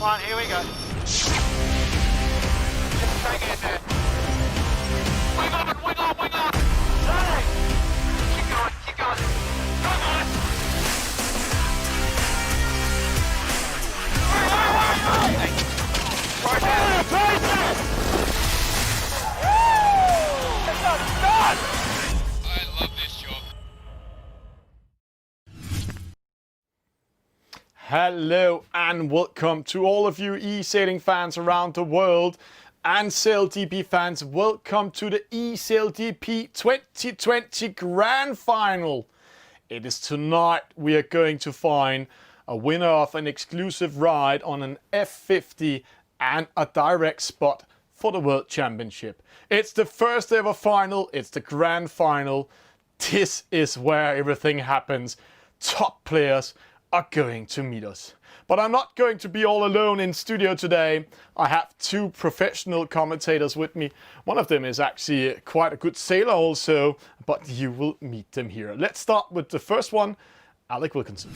One, here we go. Just take it in there. Wing on, wing on, wing on. Hey! Keep going, keep going. Go, guys! Right now. It's done! I love this job. Hello and welcome to all of you e-sailing fans around the world and SailGP fans. Welcome to the eSailGP 2020 Grand Final. It is tonight we are going to find a winner of an exclusive ride on an F50 and a direct spot for the World Championship. It's the first ever final, it's the Grand Final. This is where everything happens. Top players are going to meet us. But I'm not going to be all alone in studio today. I have two professional commentators with me. One of them is actually quite a good sailor also, but you will meet them here. Let's start with the first one, Alec Wilkinson.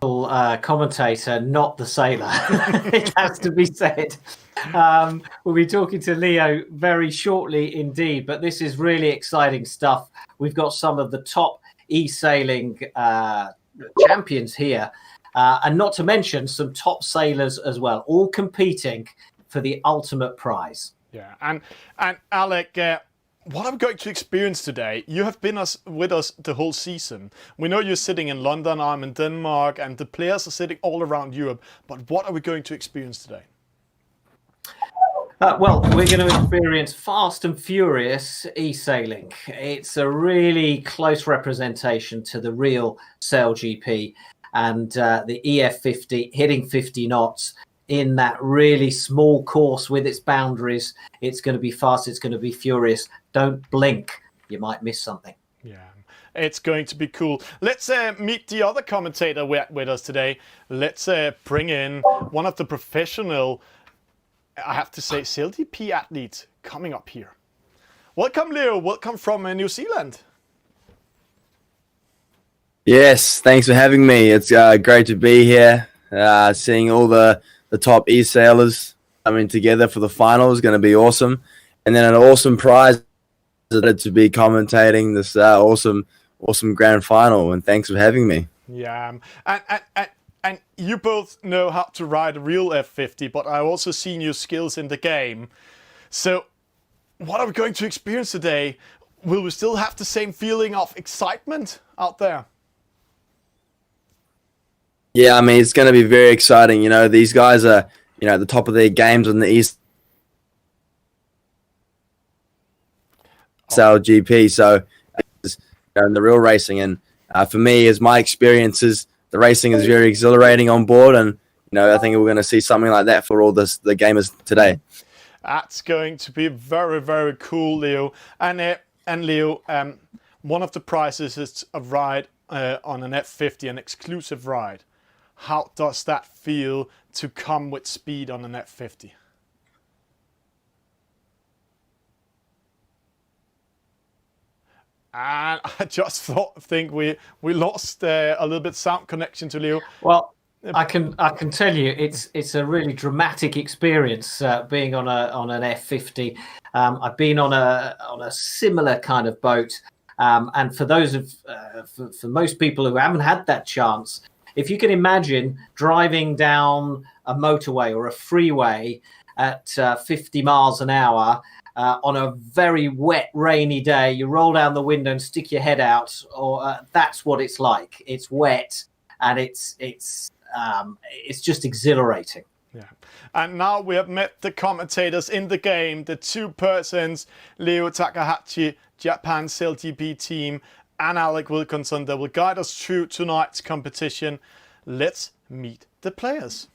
Commentator, not the sailor. It has to be said. We'll be talking to Leo very shortly indeed, but this is really exciting stuff. We've got some of the top e-sailing champions here, and not to mention some top sailors as well, all competing for the ultimate prize. Yeah, and Alec, what I'm going to experience today, you have been with us the whole season. We know you're sitting in London, I'm in Denmark, and the players are sitting all around Europe. But what are we going to experience today? Well, we're going to experience fast and furious e-sailing. It's a really close representation to the real SailGP and the EF50 hitting 50 knots in that really small course with its boundaries. It's going to be fast, it's going to be furious. Don't blink, you might miss something. Yeah, it's going to be cool. Let's meet the other commentator with us today. Let's bring in one of the professional, I have to say, SailGP athletes coming up here. Welcome, Leo. Welcome from New Zealand. Yes, thanks for having me. It's great to be here. Seeing all the top e-sailers coming together for the final is going to be awesome. And then an awesome prize to be commentating this awesome grand final. And thanks for having me. Yeah, and you both know how to ride a real F50, but I've also seen your skills in the game. So what are we going to experience today? Will we still have the same feeling of excitement out there? Yeah, I mean, it's going to be very exciting. You know, these guys are, at the top of their games on the eSailGP. So, in the real racing. And for me, as my experiences, the racing is very exhilarating on board. And, I think we're going to see something like that for all the gamers today. That's going to be very, very cool, Leo. And Leo, one of the prizes is a ride on an F50, an exclusive ride. How does that feel to come with speed on an F50? And I just think we lost a little bit sound connection to Leo. Well, I can tell you it's a really dramatic experience being on an F50. I've been on a similar kind of boat, and for those for most people who haven't had that chance, if you can imagine driving down a motorway or a freeway at 50 miles an hour on a very wet, rainy day, you roll down the window and stick your head out, or that's what it's like. It's wet, and it's just exhilarating. Yeah. And now we have met the commentators in the game, the two persons, Leo Takahashi, Japan SailGP team, and Alec Wilkinson, that will guide us through tonight's competition. Let's meet the players.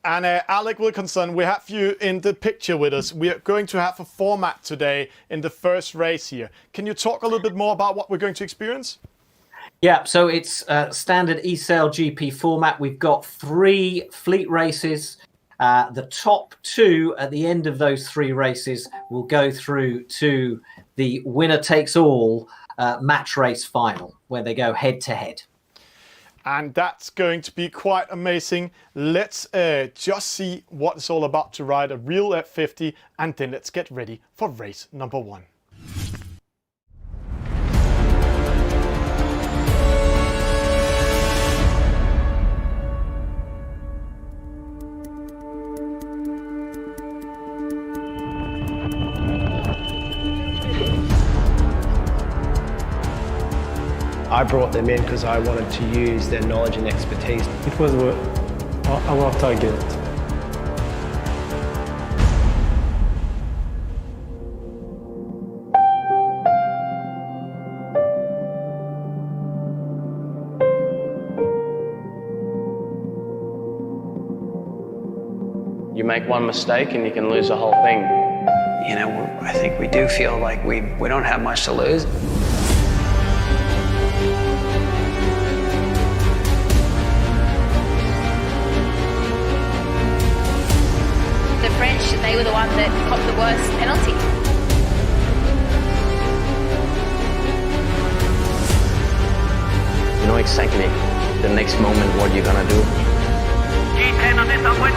And Alec Wilkinson, we have you in the picture with us. We are going to have a format today in the first race here. Can you talk a little bit more about what we're going to experience? Yeah, so it's standard eSailGP format. We've got 3 fleet races. The top 2 at the end of those 3 races will go through to the winner-takes-all match race final, where they go head-to-head. And that's going to be quite amazing. Let's just see what it's all about to ride a real F50, and then let's get ready for race number 1. I brought them in because I wanted to use their knowledge and expertise. It was our target. You make one mistake and you can lose the whole thing. You know, I think we do feel like we don't have much to lose. The French, they were the ones that copped the worst penalty. You know exactly the next moment what you're gonna do. G10 on this upward.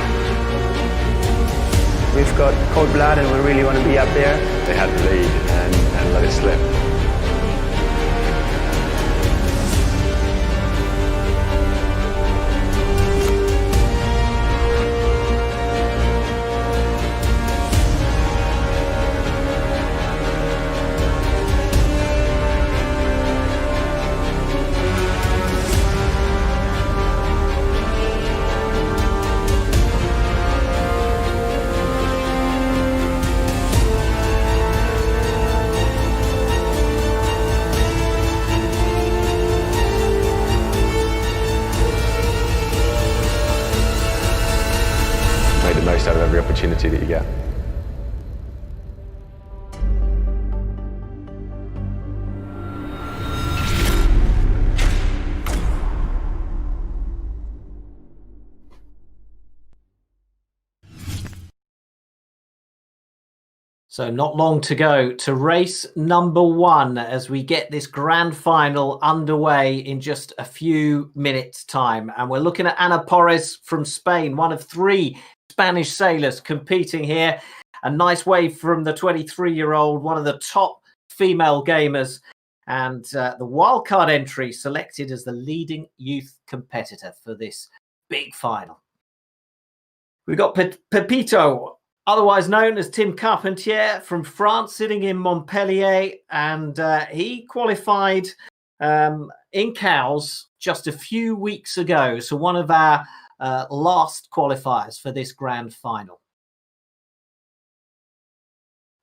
We've got cold blood and we really want to be up there. They had the lead and let it slip. Make the most out of every opportunity that you get. So not long to go to race number 1 as we get this grand final underway in just a few minutes' time. And we're looking at Ana Porres from Spain, one of 3 Spanish sailors competing here. A nice wave from the 23-year-old, one of the top female gamers, and the wildcard entry selected as the leading youth competitor for this big final. We've got Pepito otherwise known as Tim Carpentier from France, sitting in Montpellier, and he qualified in cows just a few weeks ago. So one of our last qualifiers for this grand final.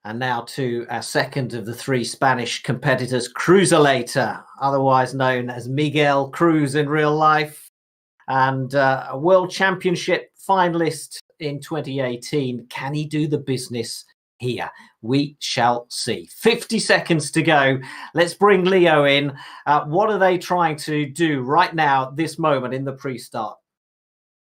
And now to our second of the three Spanish competitors, Cruzalator, otherwise known as Miguel Cruz in real life, and a World Championship finalist in 2018. Can he do the business here? We shall see. 50 seconds to go. Let's bring Leo in. What are they trying to do right now, this moment in the pre-start?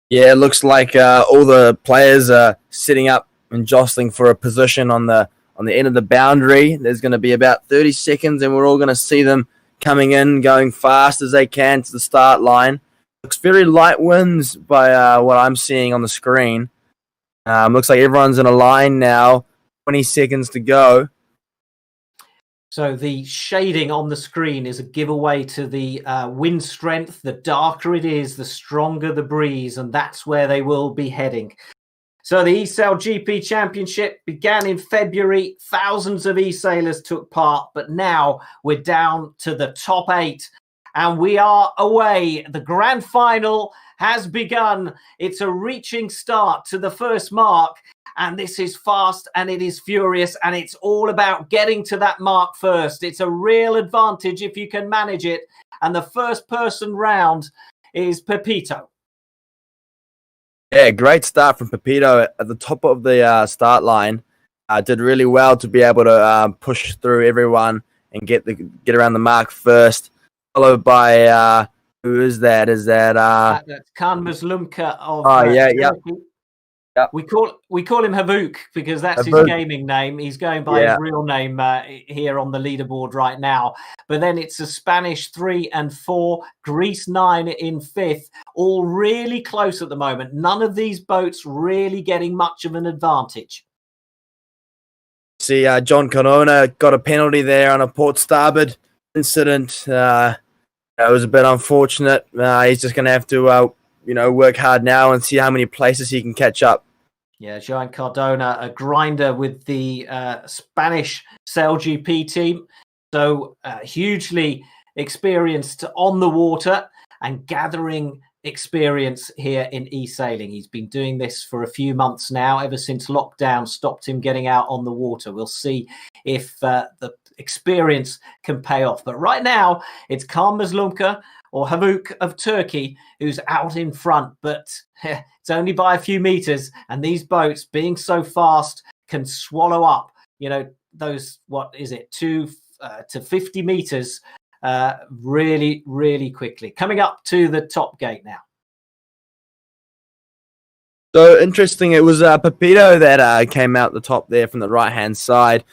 Yeah, it looks like all the players are sitting up and jostling for a position on the end of the boundary. There's going to be about 30 seconds, and we're all going to see them coming in, going fast as they can to the start line. Looks very light winds by what I'm seeing on the screen. Looks like everyone's in a line now. 20 seconds to go. So the shading on the screen is a giveaway to the wind strength. The darker it is, the stronger the breeze, and that's where they will be heading. So the eSailGP Championship began in February. Thousands of e-sailors took part, but now we're down to the top 8. And we are away. The grand final has begun. It's a reaching start to the first mark. And this is fast and it is furious. And it's all about getting to that mark first. It's a real advantage if you can manage it. And the first person round is Pepito. Yeah, great start from Pepito at the top of the start line. Did really well to be able to push through everyone and get around the mark first. Followed by who is that? Is that that's Khan Muslimka of Turkey. Yep. We call him Havuk because that's Havuk. his gaming name. He's going by his real name here on the leaderboard right now. But then it's a Spanish 3 and 4, Greece 9 in 5th, all really close at the moment. None of these boats really getting much of an advantage. See, John Corona got a penalty there on a port starboard incident. It was a bit unfortunate. He's just going to have to work hard now and see how many places he can catch up. Yeah, Joan Cardona, a grinder with the Spanish SailGP team. So hugely experienced on the water and gathering experience here in e-sailing. He's been doing this for a few months now, ever since lockdown stopped him getting out on the water. We'll see if the experience can pay off. But right now, it's Khan Muslimka or Havuk of Turkey who's out in front, but it's only by a few meters. And these boats, being so fast, can swallow up, those, 2 to 50 meters really, really quickly. Coming up to the top gate now. So interesting. It was Pepito that came out the top there from the right-hand side.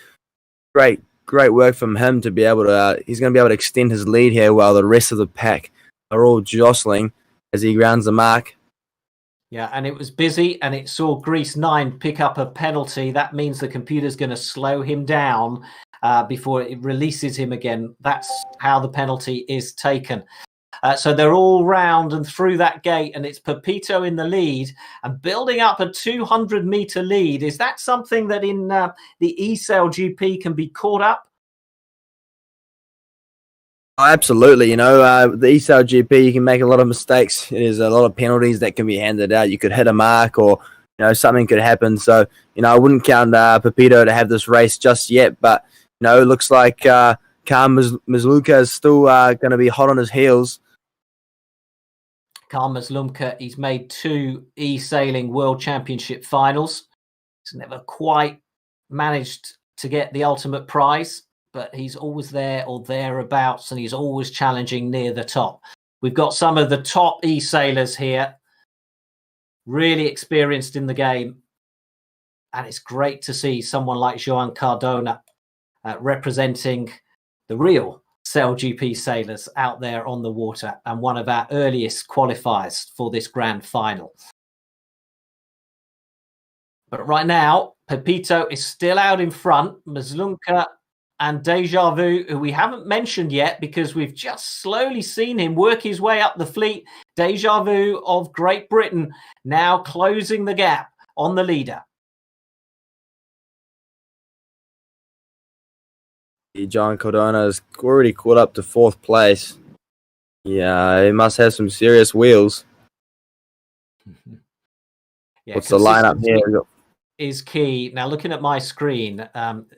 Great work from him to be able to. He's going to be able to extend his lead here while the rest of the pack are all jostling as he rounds the mark. Yeah, and it was busy, and it saw Greece 9 pick up a penalty. That means the computer's going to slow him down before it releases him again. That's how the penalty is taken. So they're all round and through that gate, and it's Pepito in the lead and building up a 200-meter lead. Is that something that in the eSailGP can be caught up? Oh, absolutely. The eSailGP, you can make a lot of mistakes. There's a lot of penalties that can be handed out. You could hit a mark or something could happen. So, I wouldn't count Pepito to have this race just yet, but it looks like Khan Muslimka is still going to be hot on his heels. Khan Muslimka, he's made 2 e-sailing World Championship finals. He's never quite managed to get the ultimate prize, but he's always there or thereabouts, and he's always challenging near the top. We've got some of the top e-sailors here, really experienced in the game, and it's great to see someone like Joan Cardona representing the real SailGP sailors out there on the water, and one of our earliest qualifiers for this grand final. But right now, Pepito is still out in front. Muslimka and Deja Vu, who we haven't mentioned yet because we've just slowly seen him work his way up the fleet. Deja Vu of Great Britain now closing the gap on the leader. John Cardona is already caught up to 4th place. Yeah, he must have some serious wheels. Yeah, what's the lineup here? Is key. Now, looking at my screen,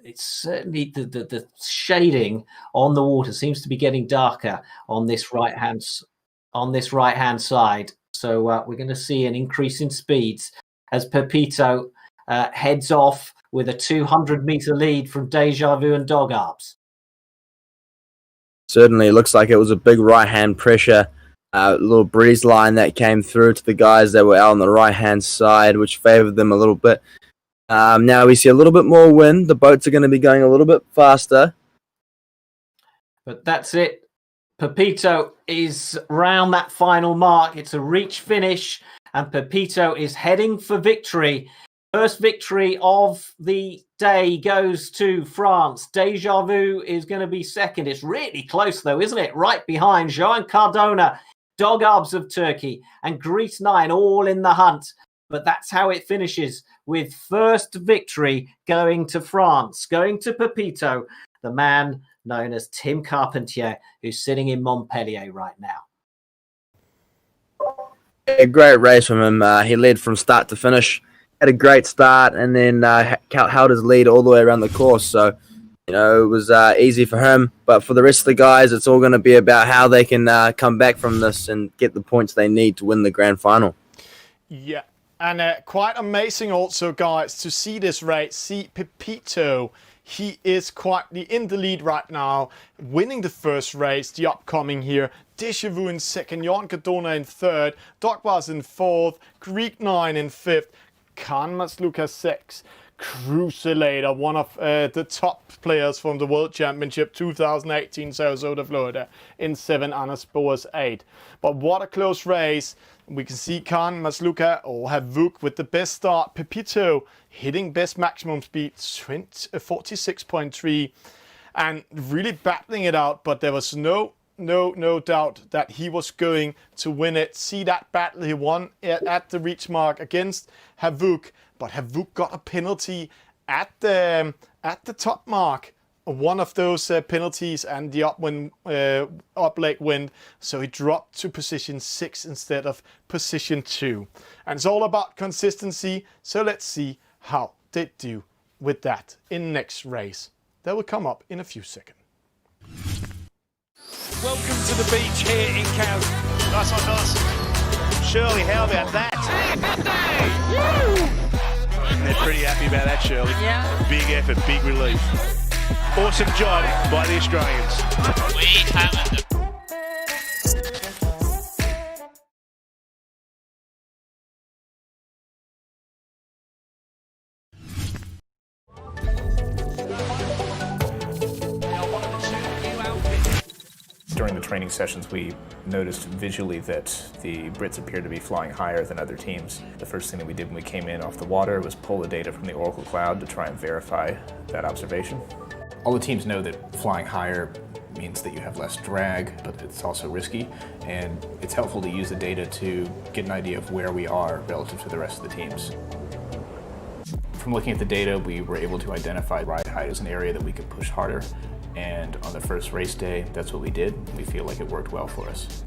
it's certainly the shading on the water seems to be getting darker on this right hand side. So we're going to see an increase in speeds as Pepito heads off with a 200-meter lead from Deja Vu and Dog Arps. Certainly looks like it was a big right-hand pressure, little breeze line that came through to the guys that were out on the right-hand side, which favored them a little bit. Now we see a little bit more wind. The boats are going to be going a little bit faster. But that's it. Pepito is round that final mark. It's a reach finish, and Pepito is heading for victory. First victory of the day goes to France. Deja Vu is going to be second. It's really close, though, isn't it? Right behind Joan Cardona, Dog Arbs of Turkey, and Greece 9 all in the hunt. But that's how it finishes, with first victory going to France, going to Pepito, the man known as Tim Carpentier, who's sitting in Montpellier right now. A great race from him. He led from start to finish, had a great start, and then held his lead all the way around the course. So, it was easy for him. But for the rest of the guys, it's all going to be about how they can come back from this and get the points they need to win the grand final. Yeah. And quite amazing also, guys, to see this race. See Pepito, he is quietly in the lead right now, winning the first race, the upcoming here. Deja Vu in second, Jan Cardona in third, Dogbars in fourth, Greek 9 in fifth, Can Masluka 6, Cruiselator, one of the top players from the World Championship 2018 Sarasota, Florida, in 7, Anas Boas 8. But what a close race. We can see Can Masluka or Havuk with the best start. Pepito hitting best maximum speed, 46.3, and really battling it out. But there was no doubt that he was going to win it. See that battle he won at the reach mark against Havuk. But Havuk got a penalty at the top mark. One of those penalties and the up leg wind, so he dropped to position 6 instead of position 2. And it's all about consistency, so let's see how they do with that in next race. That will come up in a few seconds. Welcome to the beach here in Cowes. Nice one, Nice. Shirley, how about that? They're pretty happy about that, Shirley. Yeah. Big effort, big relief. Awesome job by the Australians. We haven't. During the training sessions, we noticed visually that the Brits appeared to be flying higher than other teams. The first thing that we did when we came in off the water was pull the data from the Oracle Cloud to try and verify that observation. All the teams know that flying higher means that you have less drag, but it's also risky, and it's helpful to use the data to get an idea of where we are relative to the rest of the teams. From looking at the data, we were able to identify ride height as an area that we could push harder, and on the first race day, that's what we did. We feel like it worked well for us.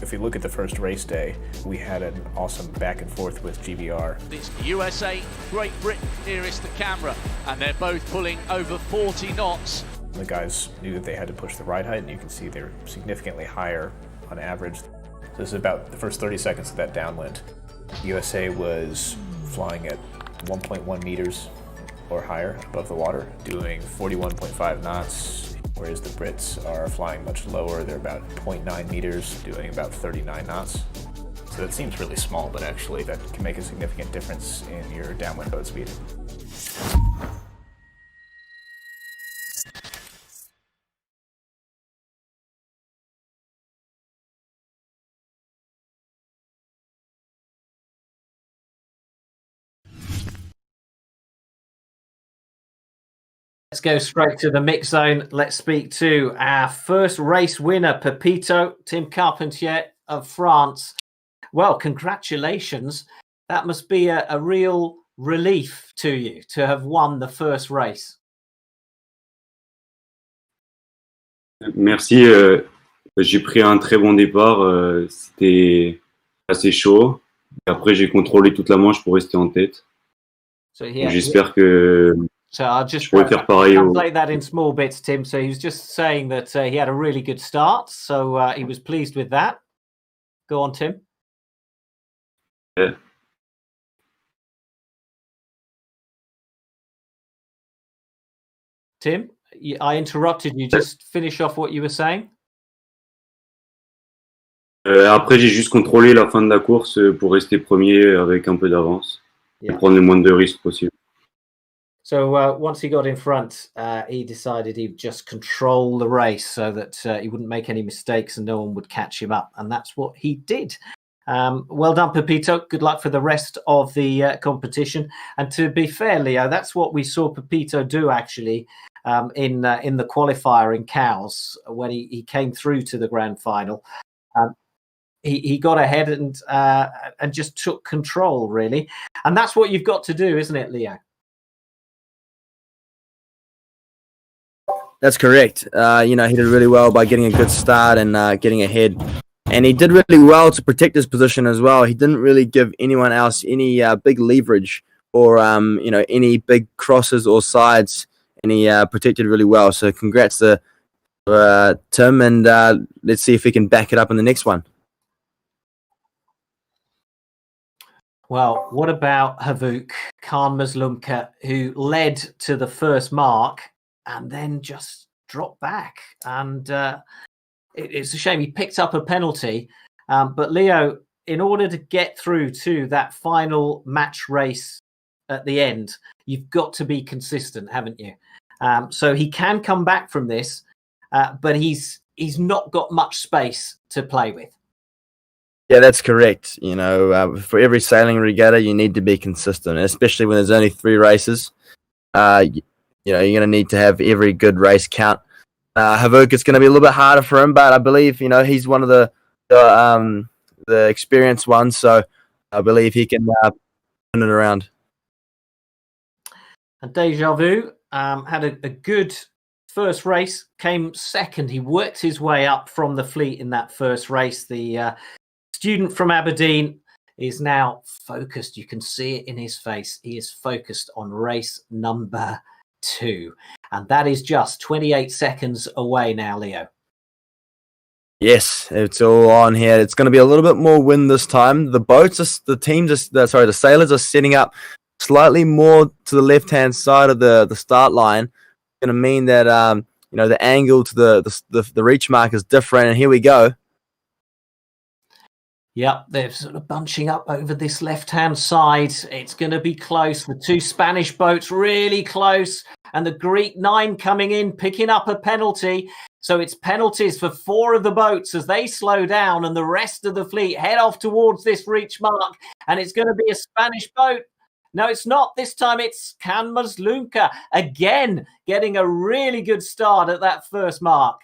If we look at the first race day, we had an awesome back and forth with GBR. It's USA, Great Britain nearest the camera, and they're both pulling over 40 knots. The guys knew that they had to push the ride height, and you can see they're significantly higher on average. So this is about the first 30 seconds of that downwind. USA was flying at 1.1 meters or higher above the water, doing 41.5 knots, whereas the Brits are flying much lower. They're about 0.9 meters, doing about 39 knots. So that seems really small, but actually that can make a significant difference in your downwind boat speed. Let's go straight to the mix zone. Let's speak to our first race winner, Pepito, Tim Carpentier of France. Well, congratulations. That must be a real relief to you to have won the first race. Merci. J'ai pris un très bon départ. C'était assez chaud. Après, j'ai contrôlé toute la manche pour rester en tête. So J'espère que So I'll just je pourrais faire pareil. translate that in small bits, Tim. So he was just saying that he had a really good start, so he was pleased with that. Go on, Tim. Yeah. Tim, I interrupted you. Just finish off what you were saying. Après, j'ai juste contrôlé la fin de la course pour rester premier avec un peu d'avance et Yeah. prendre le moins de risques possible. So once he got in front, he decided he'd just control the race so that he wouldn't make any mistakes and no one would catch him up. And that's what he did. Well done, Pepito. Good luck for the rest of the competition. And to be fair, Leo, that's what we saw Pepito do actually in the qualifier in Cows when he came through to the grand final. He got ahead and just took control, really. And that's what you've got to do, isn't it, Leo? That's correct. He did really well by getting a good start and getting ahead. And he did really well to protect his position as well. He didn't really give anyone else any big leverage or, any big crosses or sides. And he protected really well. So congrats to Tim. And let's see if he can back it up in the next one. Well, what about Havuk Khan Mazlumka, who led to the first mark and then just dropped back? And it's a shame. He picked up a penalty. But Leo, in order to get through to that final match race at the end, you've got to be consistent, haven't you? So he can come back from this, but he's not got much space to play with. Yeah, that's correct. For every sailing regatta, you need to be consistent, especially when there's only 3 races. You're going to need to have every good race count. Havuk, it's going to be a little bit harder for him, but I believe, he's one of the experienced ones, so I believe he can turn it around. And Deja Vu had a good first race, came second. He worked his way up from the fleet in that first race. The student from Aberdeen is now focused. You can see it in his face. He is focused on race number 2. And that is just 28 seconds away now, Leo. Yes, it's all on here. It's going to be a little bit more wind this time. The sailors are setting up slightly more to the left-hand side of the start line. It's going to mean that, the angle to the reach mark is different. And here we go. Yep, they're sort of bunching up over this left-hand side. It's going to be close. The 2 Spanish boats really close. And the Greek 9 coming in, picking up a penalty. So it's penalties for 4 of the boats as they slow down and the rest of the fleet head off towards this reach mark. And it's going to be a Spanish boat. No, it's not. This time it's Khan Mazlumka again getting a really good start at that first mark.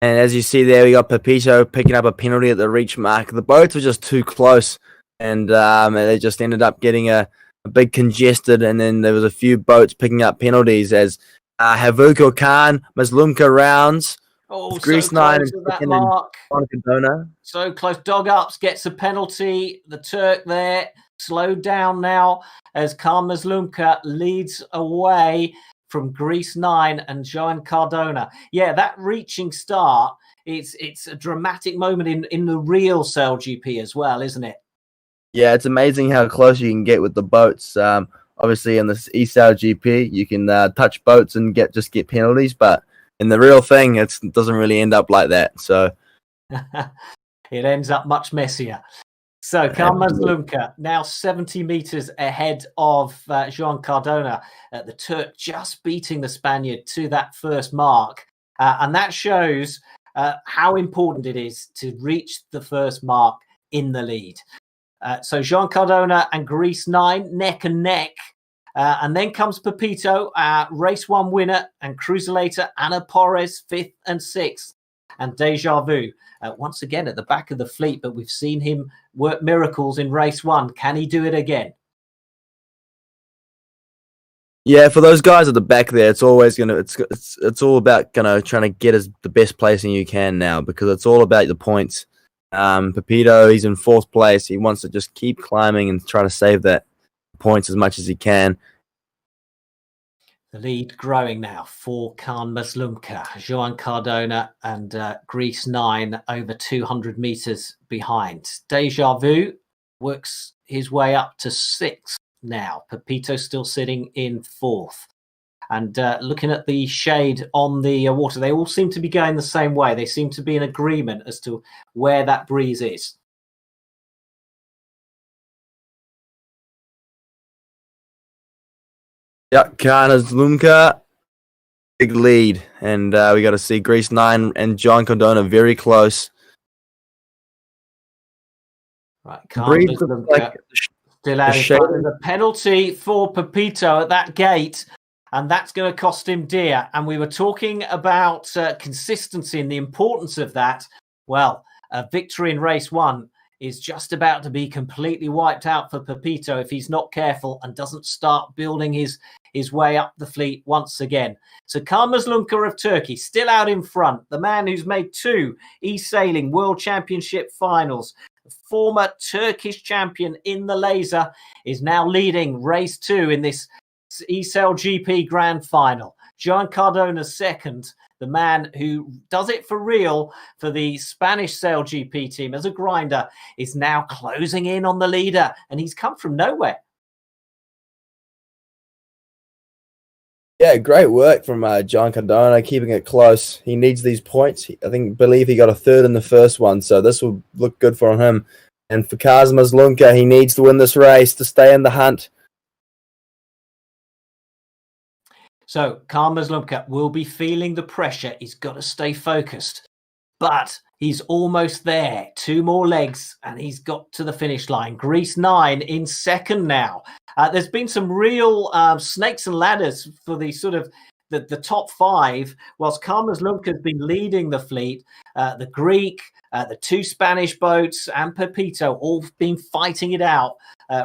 And as you see there, we got Pepito picking up a penalty at the reach mark. The boats were just too close, and they just ended up getting a big congested, and then there was a few boats picking up penalties as Havuk Khan Mazlumka rounds. Oh, Greece so 9 close to that mark. Cadona. So close. Dog Ups gets a penalty. The Turk there slowed down now as Khan Mazlumka leads away from Greece 9 and Joan Cardona. Yeah, that reaching start, it's a dramatic moment in the real SailGP as well, isn't it? Yeah, it's amazing how close you can get with the boats. Obviously, in this eSailGP, you can touch boats and get penalties, but in the real thing, it doesn't really end up like that. So it ends up much messier. So Khan Mazlumka now 70 meters ahead of Joan Cardona. The Turk just beating the Spaniard to that first mark. And that shows how important it is to reach the first mark in the lead. So Joan Cardona and Greece 9 neck and neck. And then comes Pepito, race 1 winner, and cruiserator Ana Porres 5th and 6th. And Deja Vu, once again at the back of the fleet, but we've seen him work miracles in race 1. Can he do it again? Yeah, for those guys at the back there, it's always gonna it's all about trying to get the best placing you can now, because it's all about the points. Pepito, he's in 4th place. He wants to just keep climbing and try to save that points as much as he can. The lead growing now for Kaan Maslumka, Joan Cardona and Greece 9 over 200 meters behind. Deja Vu works his way up to 6th now. Pepito still sitting in 4th. And looking at the shade on the water, they all seem to be going the same way. They seem to be in agreement as to where that breeze is. Yeah, Kaan Maslumka, big lead. And we got to see Greece 9 and Joan Cardona very close. Right, Kaan Maslumka still out in front of the penalty for Pepito at that gate. And that's going to cost him dear. And we were talking about consistency and the importance of that. Well, a victory in race 1 is just about to be completely wiped out for Pepito if he's not careful and doesn't start building his way up the fleet once again. So Kaan Maslumka of Turkey still out in front. The man who's made 2 eSailing World Championship finals. The former Turkish champion in the laser is now leading race 2 in this eSailGP Grand Final. Joan Cardona 2nd, the man who does it for real for the Spanish SailGP team as a grinder, is now closing in on the leader, and he's come from nowhere. Yeah, great work from Joan Cardona, keeping it close. He needs these points. Believe he got a 3rd in the first one, so this will look good for him. And for Kaan Maslumka, he needs to win this race to stay in the hunt. So Kaan Maslumka will be feeling the pressure. He's got to stay focused. But he's almost there. 2 more legs and he's got to the finish line. Greece 9 in 2nd now. There's been some real snakes and ladders for the sort of the top 5, whilst Kaan Maslumka has been leading the fleet. The Greek, the 2 Spanish boats and Pepito all been fighting it out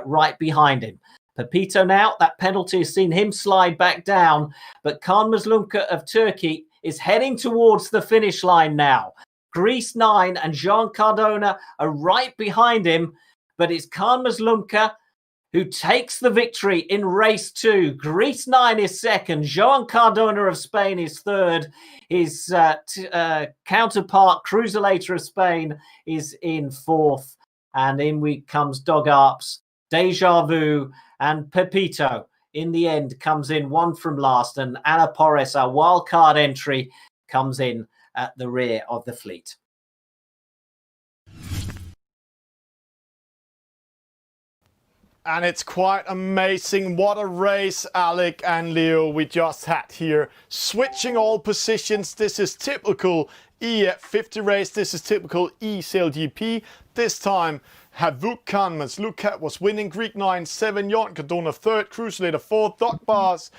right behind him. Pepito now, that penalty has seen him slide back down, but Kaan Maslumka of Turkey is heading towards the finish line now. Greece 9 and Joan Cardona are right behind him, but it's Kaan Maslumka who takes the victory in race 2. Greece 9 is 2nd, Joan Cardona of Spain is 3rd, his counterpart Cruzalator of Spain is in 4th, and in comes Dog Arps, Deja Vu, and Pepito in the end comes in 1 from last, and Ana Porres, our wildcard entry, comes in at the rear of the fleet. And it's quite amazing. What a race, Alec and Leo, we just had here. Switching all positions. This is typical EF50 race. This is typical eSailGP. This time, Havuk Kaan Maslumka was winning. Greek 9, 7, Joan Cardona 3rd, Cruzalator 4th, Doc Bars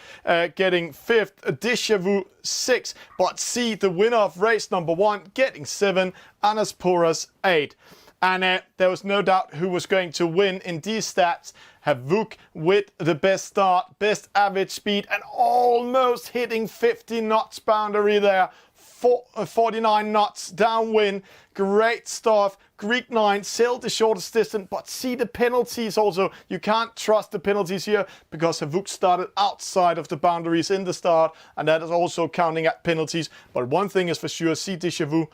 getting 5th, Deja Vu 6th. But see, the winner of race number 1 getting 7, Anas Porras 8. And there was no doubt who was going to win in these stats. Havuk with the best start, best average speed, and almost hitting 50 knots boundary there. 49 knots downwind. Great stuff. Greek 9 sailed the shortest distance, but see the penalties also. You can't trust the penalties here because Havuk started outside of the boundaries in the start, and that is also counting at penalties. But one thing is for sure, see Deja Vu.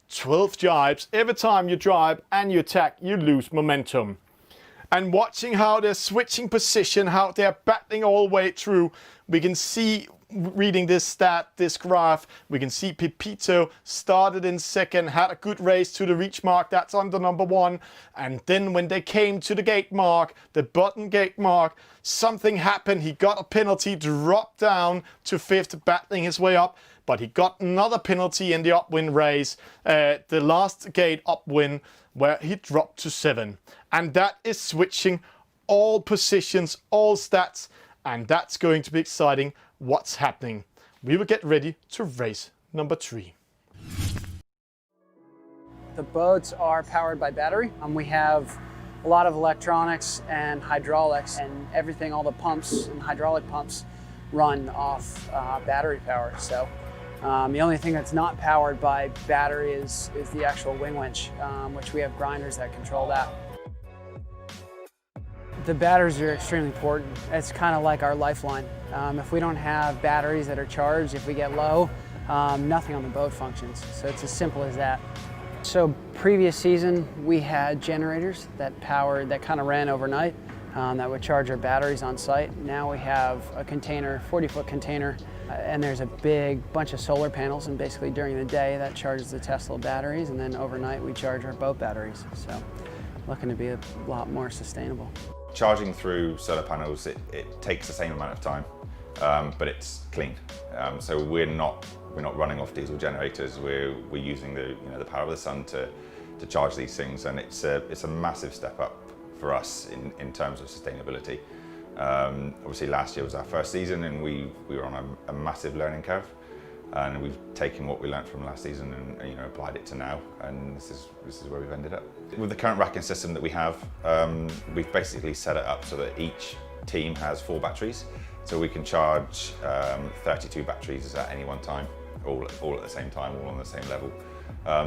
12 jibes. Every time you drive and you attack, you lose momentum. And watching how they're switching position, how they're battling all the way through, we can see, reading this stat, this graph, we can see Pepito started in 2nd, had a good race to the reach mark, that's under number 1. And then when they came to the gate mark, the button gate mark, something happened. He got a penalty, dropped down to 5th, battling his way up. But he got another penalty in the upwind race, the last gate upwind, where he dropped to 7. And that is switching all positions, all stats, and that's going to be exciting what's happening. We will get ready to race number 3. The boats are powered by battery. We have a lot of electronics and hydraulics and everything, all the pumps and hydraulic pumps run off battery power. So the only thing that's not powered by battery is the actual wing winch, which we have grinders that control that. The batteries are extremely important. It's kind of like our lifeline. If we don't have batteries that are charged, if we get low, nothing on the boat functions. So it's as simple as that. So previous season, we had generators that kind of ran overnight that would charge our batteries on site. Now we have a container, 40-foot container, and there's a big bunch of solar panels, and basically during the day that charges the Tesla batteries, and then overnight we charge our boat batteries. So looking to be a lot more sustainable. Charging through solar panels, it takes the same amount of time, but it's clean. So we're not running off diesel generators. We're using the power of the sun to charge these things, and it's a massive step up for us in terms of sustainability. Obviously, last year was our first season, and we were on a massive learning curve. And we've taken what we learned from last season and applied it to now, and this is where we've ended up. With the current racking system that we have, we've basically set it up so that each team has 4 batteries, so we can charge 32 batteries at any one time, all at the same time, all on the same level.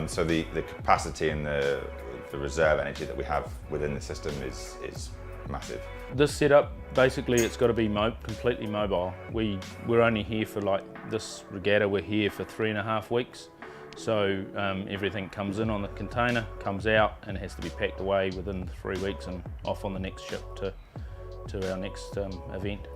So the capacity and the reserve energy that we have within the system is massive. This setup, basically it's got to be completely mobile. We're only here for, like this regatta, we're here for 3.5 weeks. So everything comes in on the container, comes out, and it has to be packed away within 3 weeks and off on the next ship to our next event.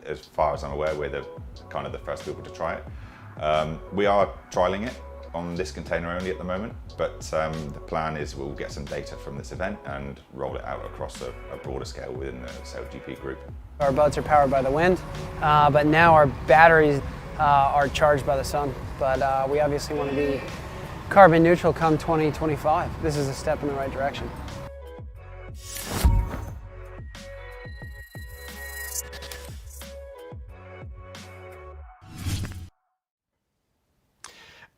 As far as I'm aware, we're the first people to try it. We are trialling it on this container only at the moment, but the plan is we'll get some data from this event and roll it out across a broader scale within the SailGP group. Our boats are powered by the wind, but now our batteries are charged by the sun. But we obviously want to be carbon neutral come 2025. This is a step in the right direction.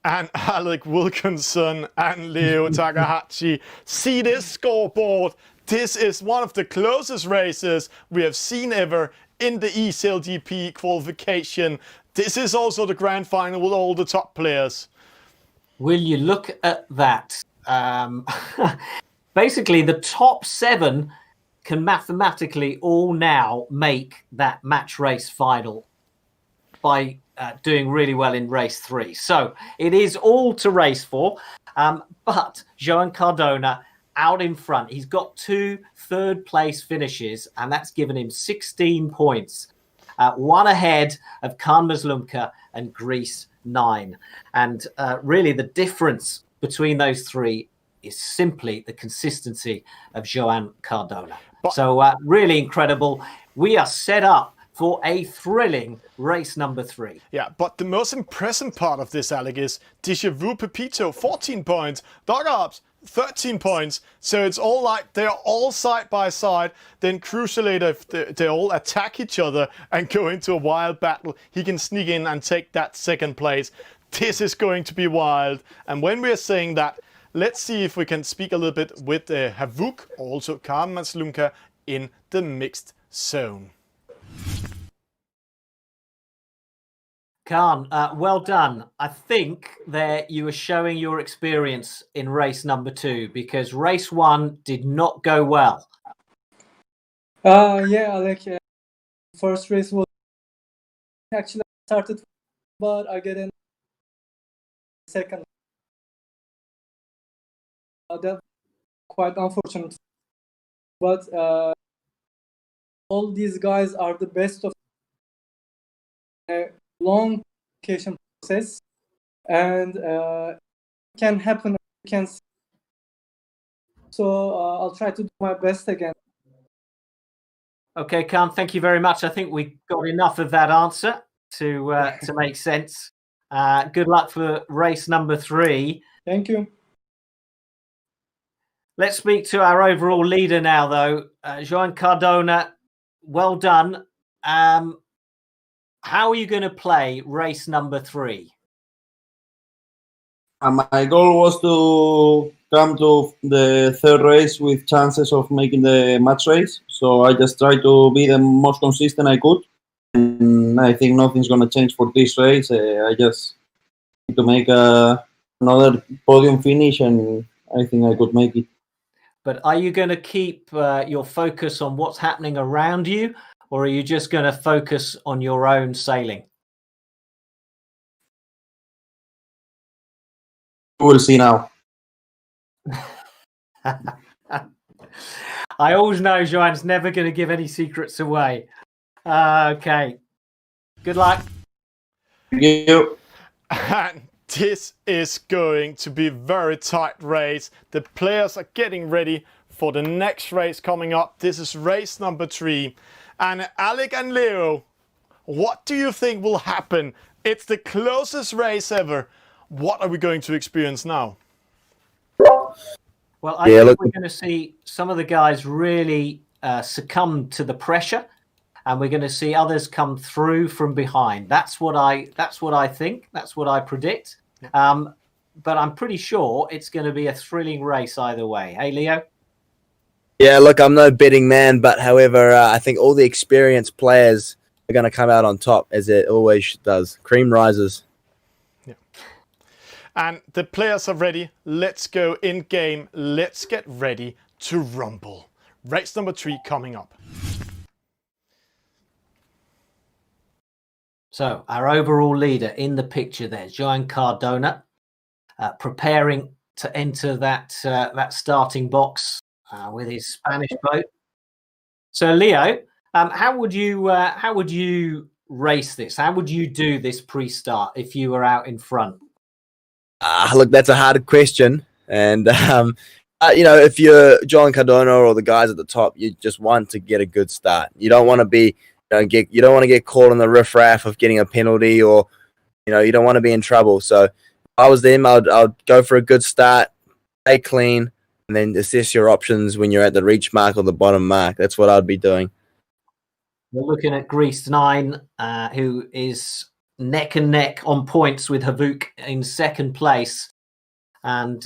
And Alec Wilkinson and Leo Takahashi see this scoreboard. This is one of the closest races we have seen ever in the eSailGP qualification. This is also the grand final with all the top players. Will you look at that? Basically, the top 7 can mathematically all now make that match race final by doing really well in race 3. So it is all to race for. But Joan Cardona out in front. He's got 2 third-place finishes, and that's given him 16 points. 1 ahead of Kaan Mazlumka and Greece 9. And really the difference between those 3 is simply the consistency of Joan Cardona. So really incredible. We are set up for a thrilling race number 3. Yeah, but the most impressive part of this, Alec, is Déjà Vu Pepito, 14 points, Dog Ops, 13 points. So it's all like they're all side by side. Then crucially, if they all attack each other and go into a wild battle, he can sneak in and take that 2nd place. This is going to be wild. And when we're saying that, let's see if we can speak a little bit with Havuk, also Kaan Mazlumka, in the mixed zone. Kaan, well done. I think that you were showing your experience in race number 2 because race 1 did not go well. Yeah, Alec. First race was actually started, but I get in second. That quite unfortunate. But all these guys are the best of a long qualification process, and can happen. Can see. So I'll try to do my best again. Okay, Kaan, thank you very much. I think we got enough of that answer to make sense. Good luck for race number 3. Thank you. Let's speak to our overall leader now, though. Joan Cardona, well done. How are you going to play race number 3? My goal was to come to the 3rd race with chances of making the match race. So I just tried to be the most consistent I could and I think nothing's going to change for this race. I just need to make another podium finish, and I think I could make it. But are you going to keep your focus on what's happening around you, or are you just going to focus on your own sailing? We'll see now. I always know Joanne's never going to give any secrets away. Okay. Good luck. Thank you. And this is going to be a very tight race. The players are getting ready for the next race coming up. This is race number 3. And Alec and Leo, what do you think will happen? It's the closest race ever. What are we going to experience now? Well, I think we're going to see some of the guys really succumb to the pressure, and we're going to see others come through from behind. That's what I think. That's what I predict. But I'm pretty sure it's going to be a thrilling race either way. Hey, Leo? Yeah, look, I'm no betting man, but however, I think all the experienced players are going to come out on top, as it always does. Cream rises. And the players are ready. Let's go in game. Let's get ready to rumble. Race number 3 coming up. So our overall leader in the picture there, Joan Cardona, preparing to enter that starting box with his Spanish boat. So Leo, how would you race this? How would you do this pre-start if you were out in front? Look, that's a hard question. And, if you're John Cardona or the guys at the top, you just want to get a good start. You don't want to be, you don't want to get caught in the riffraff of getting a penalty, or, you don't want to be in trouble. So if I was them, I'd go for a good start, stay clean, and then assess your options when you're at the reach mark or the bottom mark. That's what I'd be doing. We're looking at Greece 9, who is neck and neck on points with Havuk in second place, and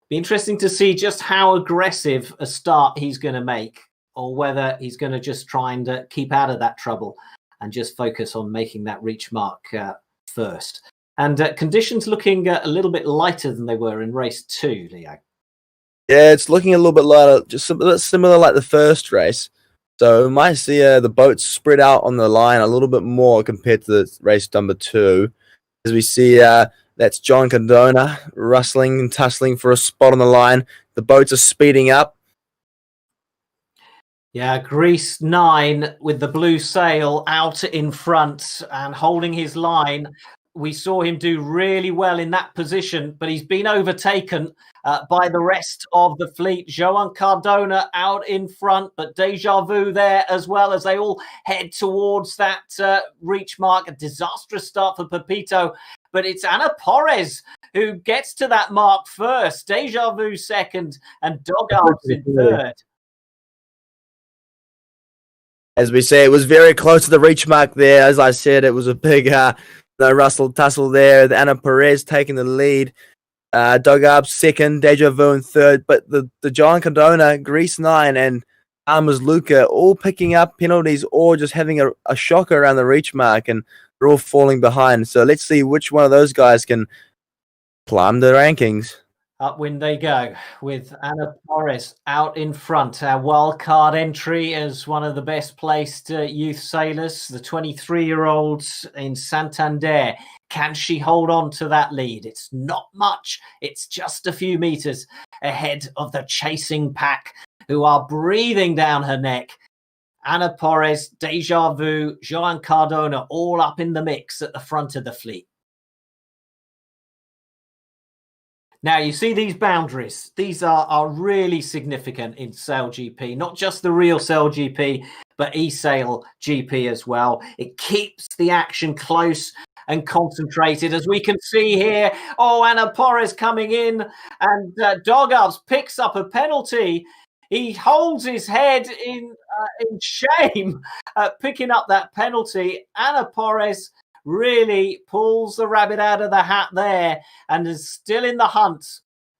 be interesting to see just how aggressive a start he's going to make, or whether he's going to just try and keep out of that trouble and just focus on making that reach mark first. And conditions looking a little bit lighter than they were in race 2, Leo. Yeah, it's looking a little bit lighter, just a bit similar like the first race. So we might see the boats spread out on the line a little bit more compared to the race number 2. As we see, that's John Cardona rustling and tussling for a spot on the line. The boats are speeding up. Yeah, Greece 9 with the blue sail out in front and holding his line. We saw him do really well in that position, but he's been overtaken by the rest of the fleet. Joan Cardona out in front, but Deja Vu there as well, as they all head towards that reach mark. A disastrous start for Pepito, but it's Ana Porres who gets to that mark first. Deja Vu second, and Dog Arms in third. As we say, it was very close to the reach mark there. As I said, it was a big rustle tussle there. Ana Perez taking the lead. Dogab second, Deja Vu in third. But the John Cardona, Greece 9, and Armas Luca all picking up penalties or just having a shocker around the reach mark, and they're all falling behind. So let's see which one of those guys can climb the rankings. Upwind they go with Ana Porres out in front. Our wild card entry as one of the best placed youth sailors, the 23-year-olds in Santander. Can she hold on to that lead? It's not much. It's just a few meters ahead of the chasing pack, who are breathing down her neck. Ana Porres, Deja Vu, Joan Cardona, all up in the mix at the front of the fleet. Now, you see these boundaries. These are really significant in SailGP, not just the real SailGP, but eSailGP as well. It keeps the action close and concentrated, as we can see here. Oh, Ana Porres coming in, and Dogovs picks up a penalty. He holds his head in shame picking up that penalty. Ana Porres really pulls the rabbit out of the hat there and is still in the hunt.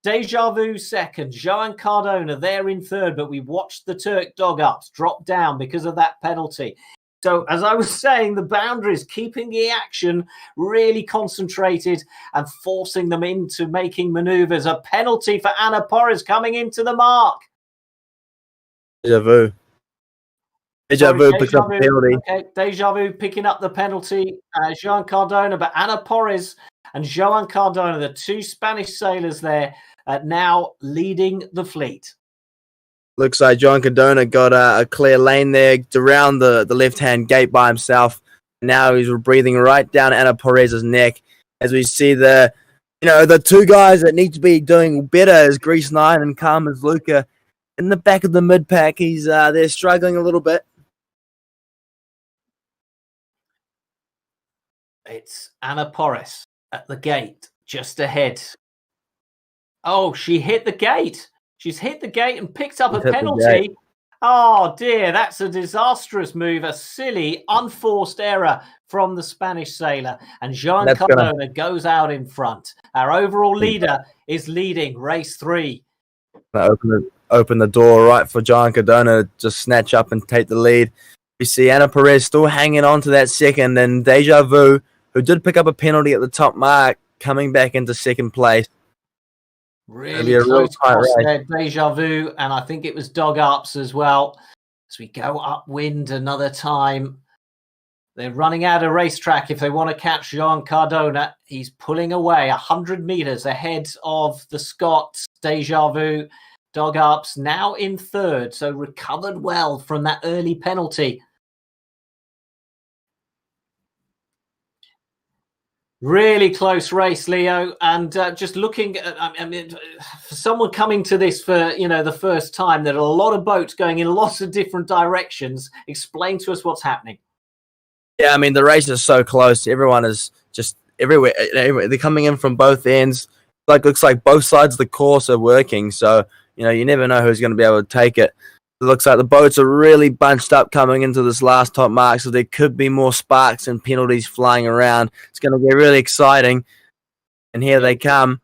Deja Vu second, Joan Cardona there in third, but we watched the Turk Dog Ups drop down because of that penalty. So as I was saying, the boundaries, keeping the action really concentrated and forcing them into making maneuvers. A penalty for Anna Porres coming into the mark. Deja vu. Deja vu picks up the penalty. Okay, Deja vu picking up the penalty. Joan Cardona, but Anna Porres and Joan Cardona, the two Spanish sailors there, now leading the fleet. Looks like Joan Cardona got a clear lane there around the left-hand gate by himself. Now he's breathing right down Anna Porres' neck. As we see the two guys that need to be doing better is Grease 9 and Carmen's Luca. In the back of the mid-pack, they're struggling a little bit. It's Anna Porres at the gate, just ahead. Oh, she hit the gate. She's hit the gate and picked up a penalty. Oh, dear, that's a disastrous move, a silly, unforced error from the Spanish sailor. And Joan Cardona goes out in front. Our overall leader is leading race 3. Open the door right for Joan Cardona to just snatch up and take the lead. We see Anna Porres still hanging on to that second, and Deja Vu, who did pick up a penalty at the top mark, coming back into second place. Really close cross there, Deja Vu, and I think it was Dog Ups as well. As we go upwind another time. They're running out of racetrack if they want to catch Joan Cardona. He's pulling away 100 meters ahead of the Scots, Deja Vu. Dog Ups now in third, so recovered well from that early penalty. Really close race, Leo, and just looking at, I mean, for someone coming to this for, the first time, there are a lot of boats going in lots of different directions. Explain to us what's happening. Yeah, I mean, the race is so close. Everyone is just everywhere. They're coming in from both ends. Looks like both sides of the course are working, so, you never know who's going to be able to take it. It looks like the boats are really bunched up coming into this last top mark, so there could be more sparks and penalties flying around. It's going to be really exciting. And here they come.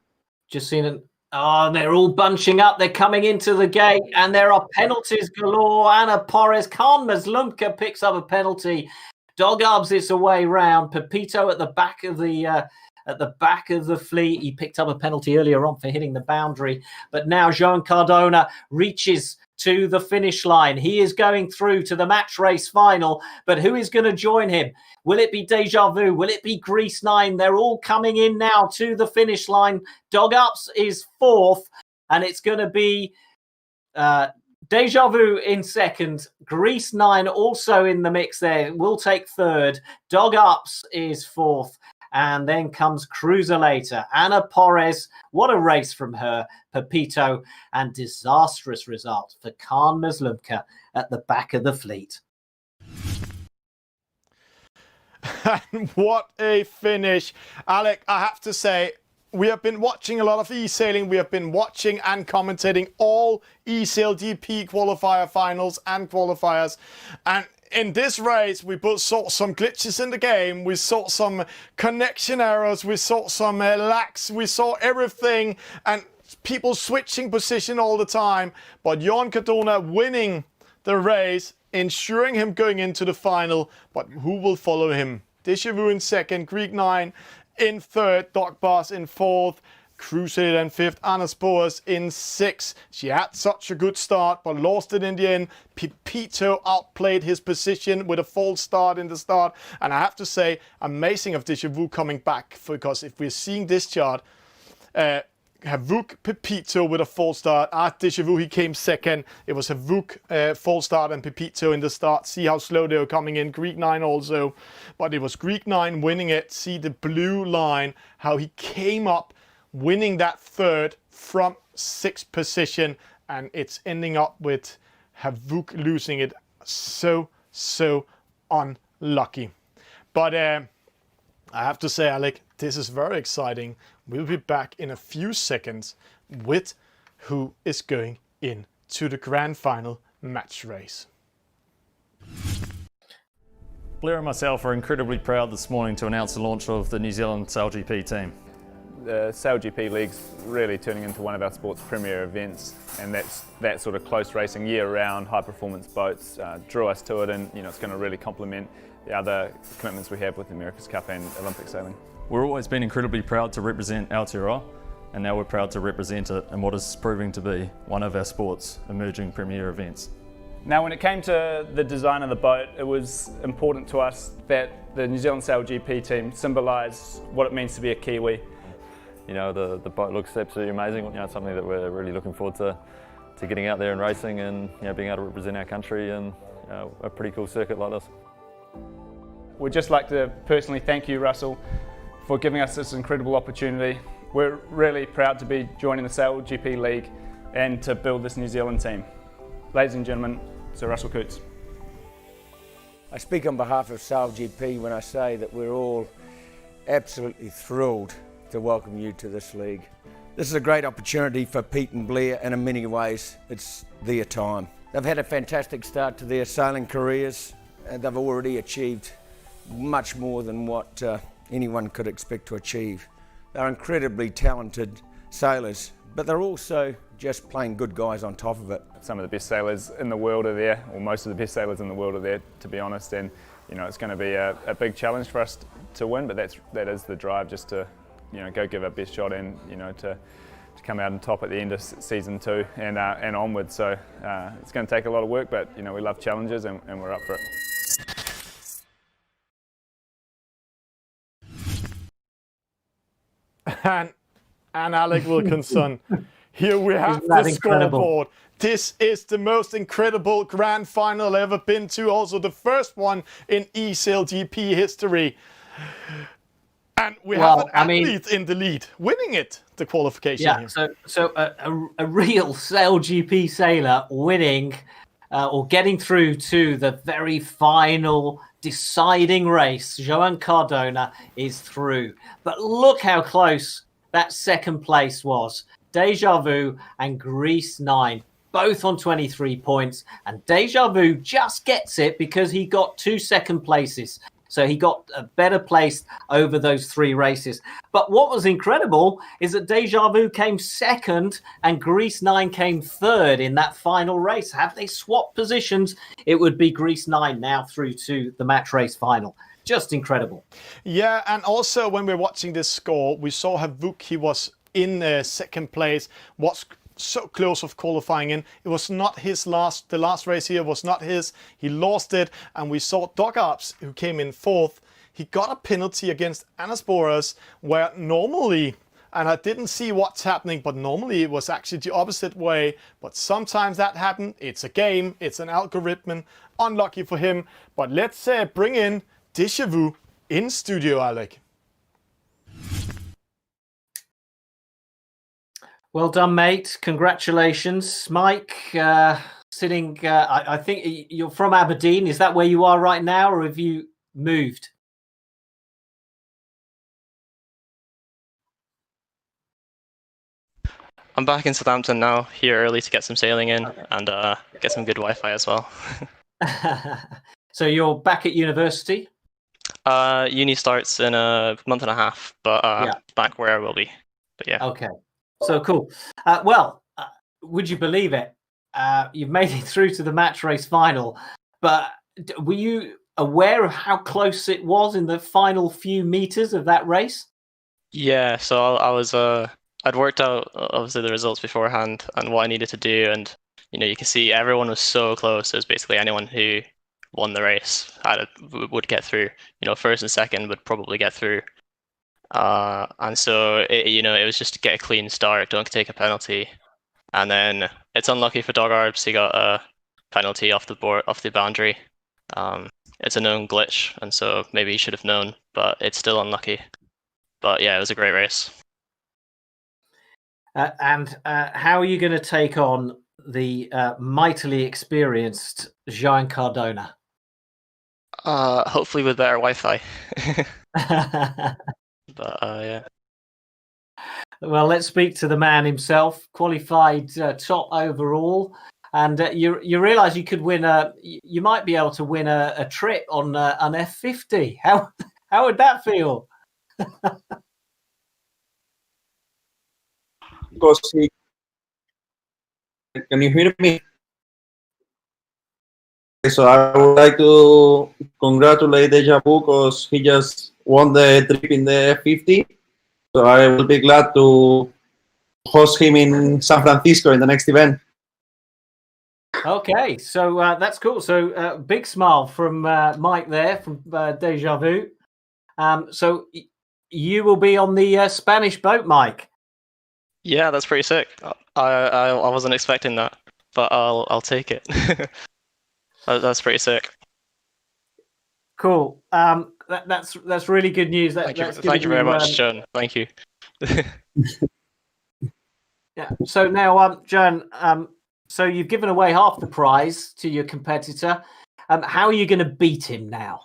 Just seen it. Oh, they're all bunching up. They're coming into the gate, and there are penalties galore. Anna Porres, Carmen Lumka picks up a penalty. Dog Ups its away round. Pepito at the back of the fleet. He picked up a penalty earlier on for hitting the boundary, but now Joan Cardona reaches to the finish line. He is going through to the match race final, but who is going to join him? Will it be Deja Vu? Will it be Grease 9? They're all coming in now to the finish line. Dog Ups is fourth, and it's going to be Deja Vu in second. Grease 9 also in the mix there. Will take third. Dog Ups is fourth. And then comes Cruiser later. Anna Porres, what a race from her. Pepito, and disastrous result for Khan Muslimka at the back of the fleet. And what a finish. Alec, I have to say, we have been watching a lot of eSailing. We have been watching and commentating all eSailGP qualifier finals and qualifiers. And in this race, we both saw some glitches in the game. We saw some connection errors. We saw some lags. We saw everything and people switching position all the time. But Joan Cardona winning the race, ensuring him going into the final. But who will follow him? Deja Vu in second, Greek 9 in third, Dog Boss in fourth, Crusader in fifth, Anna Porres in sixth. She had such a good start, but lost it in the end. Pepito outplayed his position with a false start in the start. And I have to say, amazing of Deja Vu coming back, because if we're seeing this chart, Havuk Pepito with a false start. At Deja Vu, he came second. It was Havuk false start and Pepito in the start. See how slow they were coming in. Greek 9 also. But it was Greek 9 winning it. See the blue line, how he came up, winning that third from sixth position. And it's ending up with Havuk losing it. So unlucky. But I have to say, Alec, this is very exciting. We'll be back in a few seconds with who is going into the grand final match race. Blair and myself are incredibly proud this morning to announce the launch of the New Zealand SailGP team. The SailGP League's really turning into one of our sport's premier events, and that sort of close racing year-round, high-performance boats drew us to it, and it's going to really complement the other commitments we have with the America's Cup and Olympic sailing. We've always been incredibly proud to represent Aotearoa, and now we're proud to represent it in what is proving to be one of our sport's emerging premier events. Now, when it came to the design of the boat, it was important to us that the New Zealand SailGP team symbolise what it means to be a Kiwi. The boat looks absolutely amazing. It's something that we're really looking forward to getting out there and racing and being able to represent our country in a pretty cool circuit like this. We'd just like to personally thank you, Russell, for giving us this incredible opportunity. We're really proud to be joining the SailGP League and to build this New Zealand team. Ladies and gentlemen, Sir Russell Coutts. I speak on behalf of SailGP when I say that we're all absolutely thrilled to welcome you to this league. This is a great opportunity for Pete and Blair, and in many ways it's their time. They've had a fantastic start to their sailing careers, and they've already achieved much more than what anyone could expect to achieve. They're incredibly talented sailors, but they're also just plain good guys on top of it. Some of the best sailors in the world are there, or most of the best sailors in the world are there, to be honest, and it's going to be a big challenge for us to win, but that is the drive, just to go give our best shot and to come out on top at the end of season 2 and onwards. So it's going to take a lot of work, but we love challenges and we're up for it. And Alec Wilkinson. Here we have the scoreboard. This is the most incredible grand final I've ever been to. Also the first one in eSailGP history. And we have an athlete in the lead, winning the qualification here. So a real SailGP sailor winning or getting through to the very final deciding race. Joan Cardona is through. But look how close that second place was. Deja Vu and Greece 9, both on 23 points. And Deja Vu just gets it because he got 2 second places. So he got a better place over those 3 races. But what was incredible is that Deja Vu came second and Greece 9 came third in that final race. Had they swapped positions, it would be Greece 9 now through to the match race final. Just incredible. Yeah, and also when we're watching this score, we saw Havuk, he was in second place, was so close of qualifying in. It was not his the last race here was not his. He lost it, and we saw Doc Arps, who came in 4th. He got a penalty against Anasporas, where normally, and I didn't see what's happening, but normally it was actually the opposite way. But sometimes that happened. It's a game, it's an algorithm. Unlucky for him. But let's bring in Deja Vu in studio, Alec. Well done, mate. Congratulations. Mike, sitting, I think you're from Aberdeen. Is that where you are right now, or have you moved? I'm back in Southampton now, here early to get some sailing in and get some good Wi-Fi as well. So you're back at university? Uni starts in a month and a half, but back where I will be. But yeah. Okay. So cool. Would you believe it? You've made it through to the match race final, but were you aware of how close it was in the final few meters of that race? Yeah, so I was I'd worked out obviously the results beforehand and what I needed to do, and you can see everyone was so close. It was basically anyone who won the race would get through. First and second would probably get through. And so it was just to get a clean start, don't take a penalty, and then it's unlucky for Dog Arbs. He got a penalty off the boundary. It's a known glitch, and so maybe he should have known, but it's still unlucky. But yeah, it was a great race. And how are you going to take on the mightily experienced Joan Cardona? Hopefully with better Wi-Fi. But yeah. Well, let's speak to the man himself. Qualified top overall, and you realise you could win you might be able to win a trip on an F50. How would that feel? because he. Can you hear me? So I would like to congratulate Deja Vu because he just won the trip in the F50. So I will be glad to host him in San Francisco in the next event. Okay, so that's cool. So big smile from Mike there from Deja Vu. So you will be on the Spanish boat, Mike. Yeah, that's pretty sick. I wasn't expecting that, but I'll take it. That's pretty sick. Cool. That's really good news. Thank you very much, John. Thank you. Yeah. So now, John, so you've given away half the prize to your competitor. How are you going to beat him now?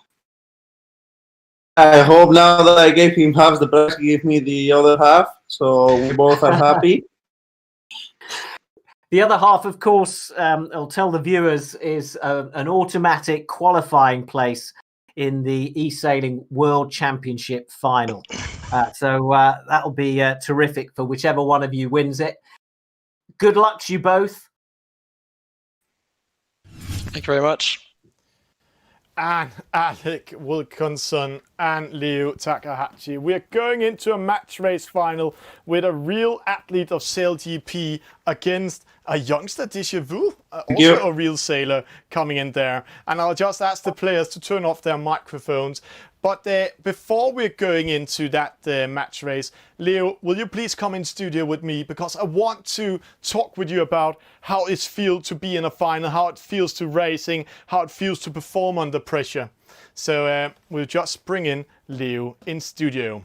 I hope now that I gave him half the price, he gave me the other half, so we both are happy. The other half, of course, I'll tell the viewers, is an automatic qualifying place in the eSailing World Championship final. So that'll be terrific for whichever one of you wins it. Good luck to you both. Thank you very much. And Alec Wilkinson and Leo Takahashi. We're going into a match race final with a real athlete of SailGP against a youngster, Deja Vu, also a real sailor coming in there. And I'll just ask the players to turn off their microphones. But before we're going into that match race, Leo, will you please come in studio with me? Because I want to talk with you about how it feels to be in a final, how it feels to racing, how it feels to perform under pressure. So we'll just bring in Leo in studio.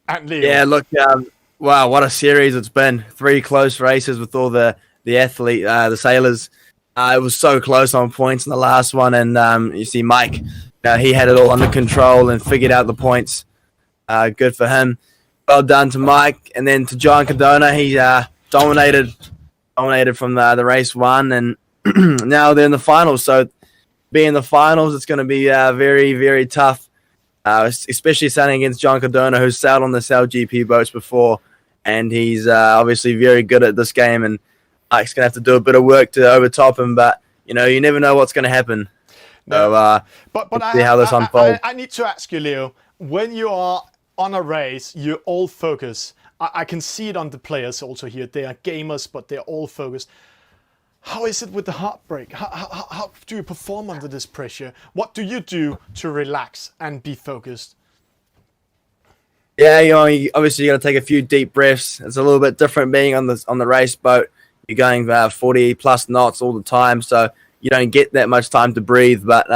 And Leo. Yeah, look, wow, what a series it's been. 3 close races with all the athlete, the sailors. It was so close on points in the last one, and you see Mike, he had it all under control and figured out the points. Good for him. Well done to Mike, and then to John Cardona. He dominated from the race 1, and now they're in the finals. So being in the finals, it's going to be very, very tough, especially sailing against John Cardona, who's sailed on the SailGP boats before, and he's obviously very good at this game, and Mike's going to have to do a bit of work to overtop him, but, you never know what's going to happen. No. So, but let's see how this unfolds. I need to ask you, Leo, when you are on a race, you're all focused. I can see it on the players also here. They are gamers, but they're all focused. How is it with the heartbreak? How do you perform under this pressure? What do you do to relax and be focused? Yeah, obviously you got to take a few deep breaths. It's a little bit different being on the race boat. You're going 40 plus knots all the time, so you don't get that much time to breathe. But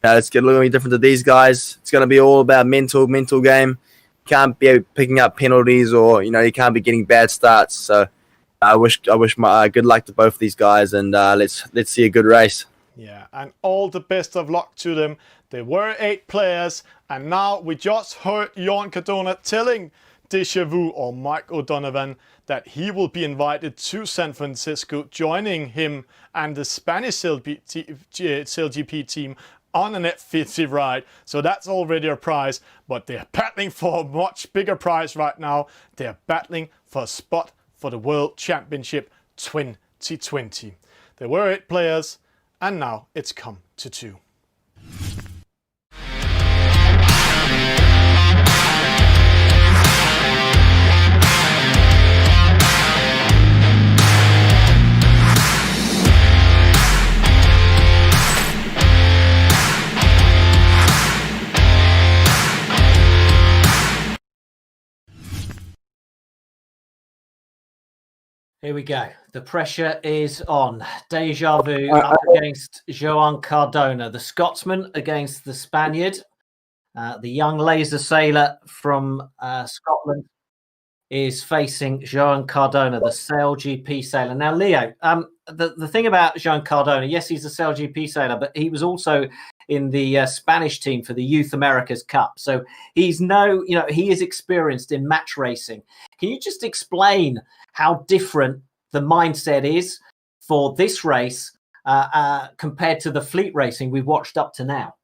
it's going to be different to these guys. It's going to be all about mental game. You can't be picking up penalties, or you can't be getting bad starts. So I wish my good luck to both of these guys, and let's see a good race. Yeah, and all the best of luck to them. There were 8 players, and now we just heard John Cardona telling Deja Vu or Mike O'Donovan that he will be invited to San Francisco, joining him and the Spanish SailGP team on an F50 ride. So that's already a prize, but they're battling for a much bigger prize right now. They're battling for a spot for the World Championship 2020. There were 8 players, and now it's come to 2. Here we go. The pressure is on. Deja Vu up against Joan Cardona, the Scotsman against the Spaniard. The young laser sailor from Scotland is facing Joan Cardona, the SailGP sailor. Now, Leo, the thing about Joan Cardona, yes, he's a SailGP sailor, but he was also in the Spanish team for the Youth Americas Cup. So he is experienced in match racing. Can you just explain how different the mindset is for this race compared to the fleet racing we've watched up to now?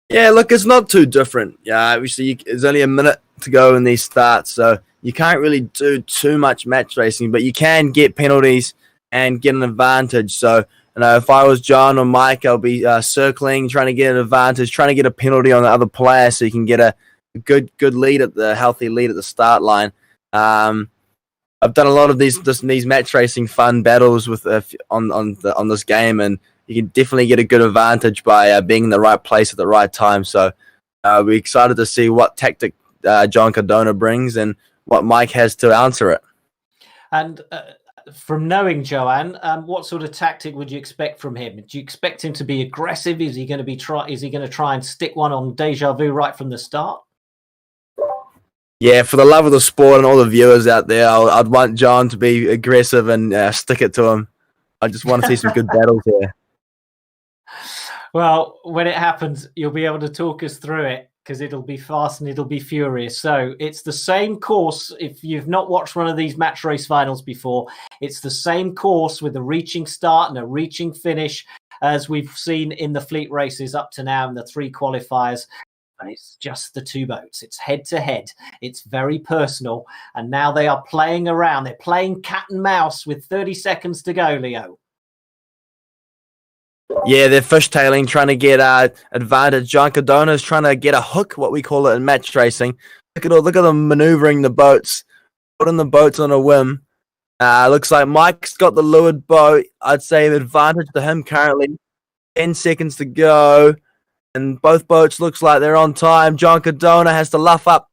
Yeah, look, it's not too different. Yeah, obviously, there's only a minute to go in these starts, so you can't really do too much match racing, but you can get penalties and get an advantage. So, if I was John or Mike, I'll be circling, trying to get an advantage, trying to get a penalty on the other player, so you can get a good lead healthy lead at the start line. I've done a lot of these match racing fun battles with on this game, and you can definitely get a good advantage by being in the right place at the right time. So we're excited to see what tactic John Cardona brings and what Mike has to answer it. And from knowing Joan, what sort of tactic would you expect from him? Do you expect him to be aggressive? Is he going to try and stick one on Deja Vu right from the start? Yeah, for the love of the sport and all the viewers out there, I'd want John to be aggressive and stick it to him. I just want to see some good battles here. Well, when it happens, you'll be able to talk us through it because it'll be fast and it'll be furious. So it's the same course. If you've not watched one of these match race finals before, it's the same course with a reaching start and a reaching finish as we've seen in the fleet races up to now in the 3 qualifiers. And it's just the 2 boats. It's head to head. It's very personal. And now they are playing around. They're playing cat and mouse with 30 seconds to go, Leo. Yeah, they're fishtailing, trying to get advantage. John Cardona is trying to get a hook, what we call it in match racing. Look at them maneuvering the boats, putting the boats on a whim. Looks like Mike's got the lured boat. I'd say advantage to him currently. 10 seconds to go. And both boats looks like they're on time. John Cardona has to luff up.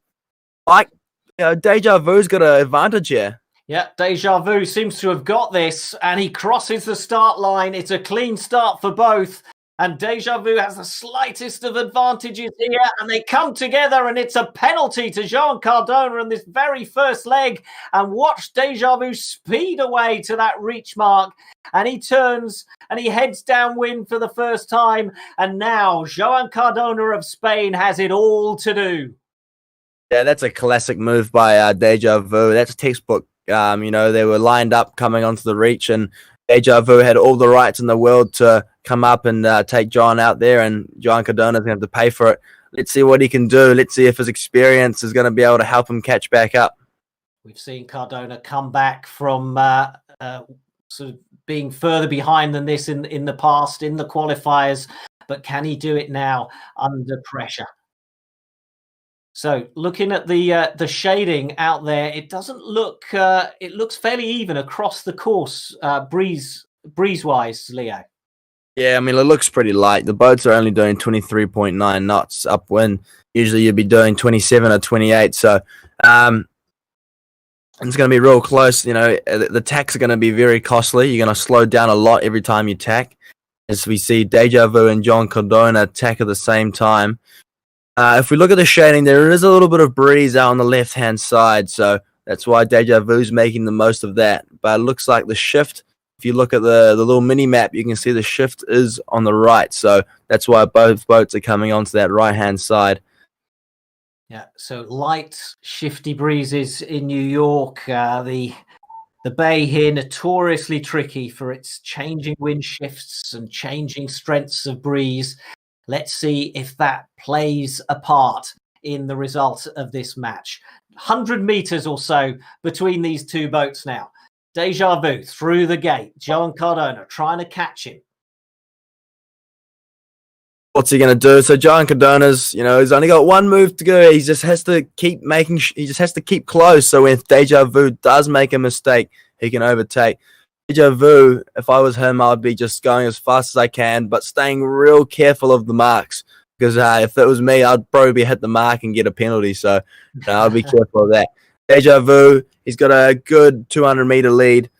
Mike, Deja Vu's got an advantage here. Yeah, Deja Vu seems to have got this, and he crosses the start line. It's a clean start for both, and Deja Vu has the slightest of advantages here, and they come together, and it's a penalty to Jean Cardona in this very first leg. And watch Deja Vu speed away to that reach mark, and he turns and he heads downwind for the first time, and now Joan Cardona of Spain has it all to do. Yeah, that's a classic move by Deja Vu. That's textbook. They were lined up coming onto the reach, and Deja Vu had all the rights in the world to come up and take John out there, and John Cardona's going to have to pay for it. Let's see what he can do. Let's see if his experience is going to be able to help him catch back up. We've seen Cardona come back from sort of being further behind than this in the past, in the qualifiers, but can he do it now under pressure? So looking at the shading out there, it doesn't look. It looks fairly even across the course, breeze-wise, Leo. Yeah, I mean, it looks pretty light. The boats are only doing 23.9 knots upwind. Usually you'd be doing 27 or 28. So it's going to be real close. The tacks are going to be very costly. You're going to slow down a lot every time you tack. As we see Deja Vu and John Cardona tack at the same time. If we look at the shading, there is a little bit of breeze out on the left-hand side, so that's why Deja Vu's making the most of that. But it looks like the shift, if you look at the little mini-map, you can see the shift is on the right, so that's why both boats are coming onto that right-hand side. Yeah, so light, shifty breezes in New York. The bay here notoriously tricky for its changing wind shifts and changing strengths of breeze. Let's see if that plays a part in the result of this match. 100 meters or so between these 2 boats now. Deja Vu through the gate. Joan Cardona trying to catch him. What's he going to do? So John Cardona's, he's only got 1 move to go. He just has to keep keep close. So if Deja Vu does make a mistake, he can overtake. Deja Vu, if I was him, I'd be just going as fast as I can, but staying real careful of the marks. Because if it was me, I'd probably hit the mark and get a penalty. So I'll be careful of that. Deja Vu, he's got a good 200-meter lead.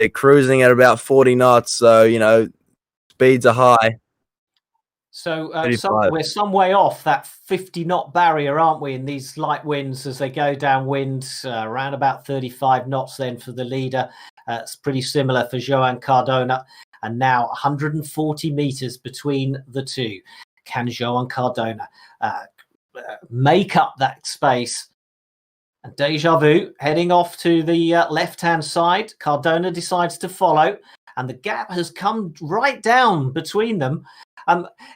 They're cruising at about 40 knots, so, speeds are high. So we're some way off that 50-knot barrier, aren't we, in these light winds as they go downwind, around about 35 knots then for the leader. It's pretty similar for Joan Cardona. And now 140 meters between the 2. Can Joan Cardona make up that space? And Deja Vu heading off to the left-hand side. Cardona decides to follow. And the gap has come right down between them.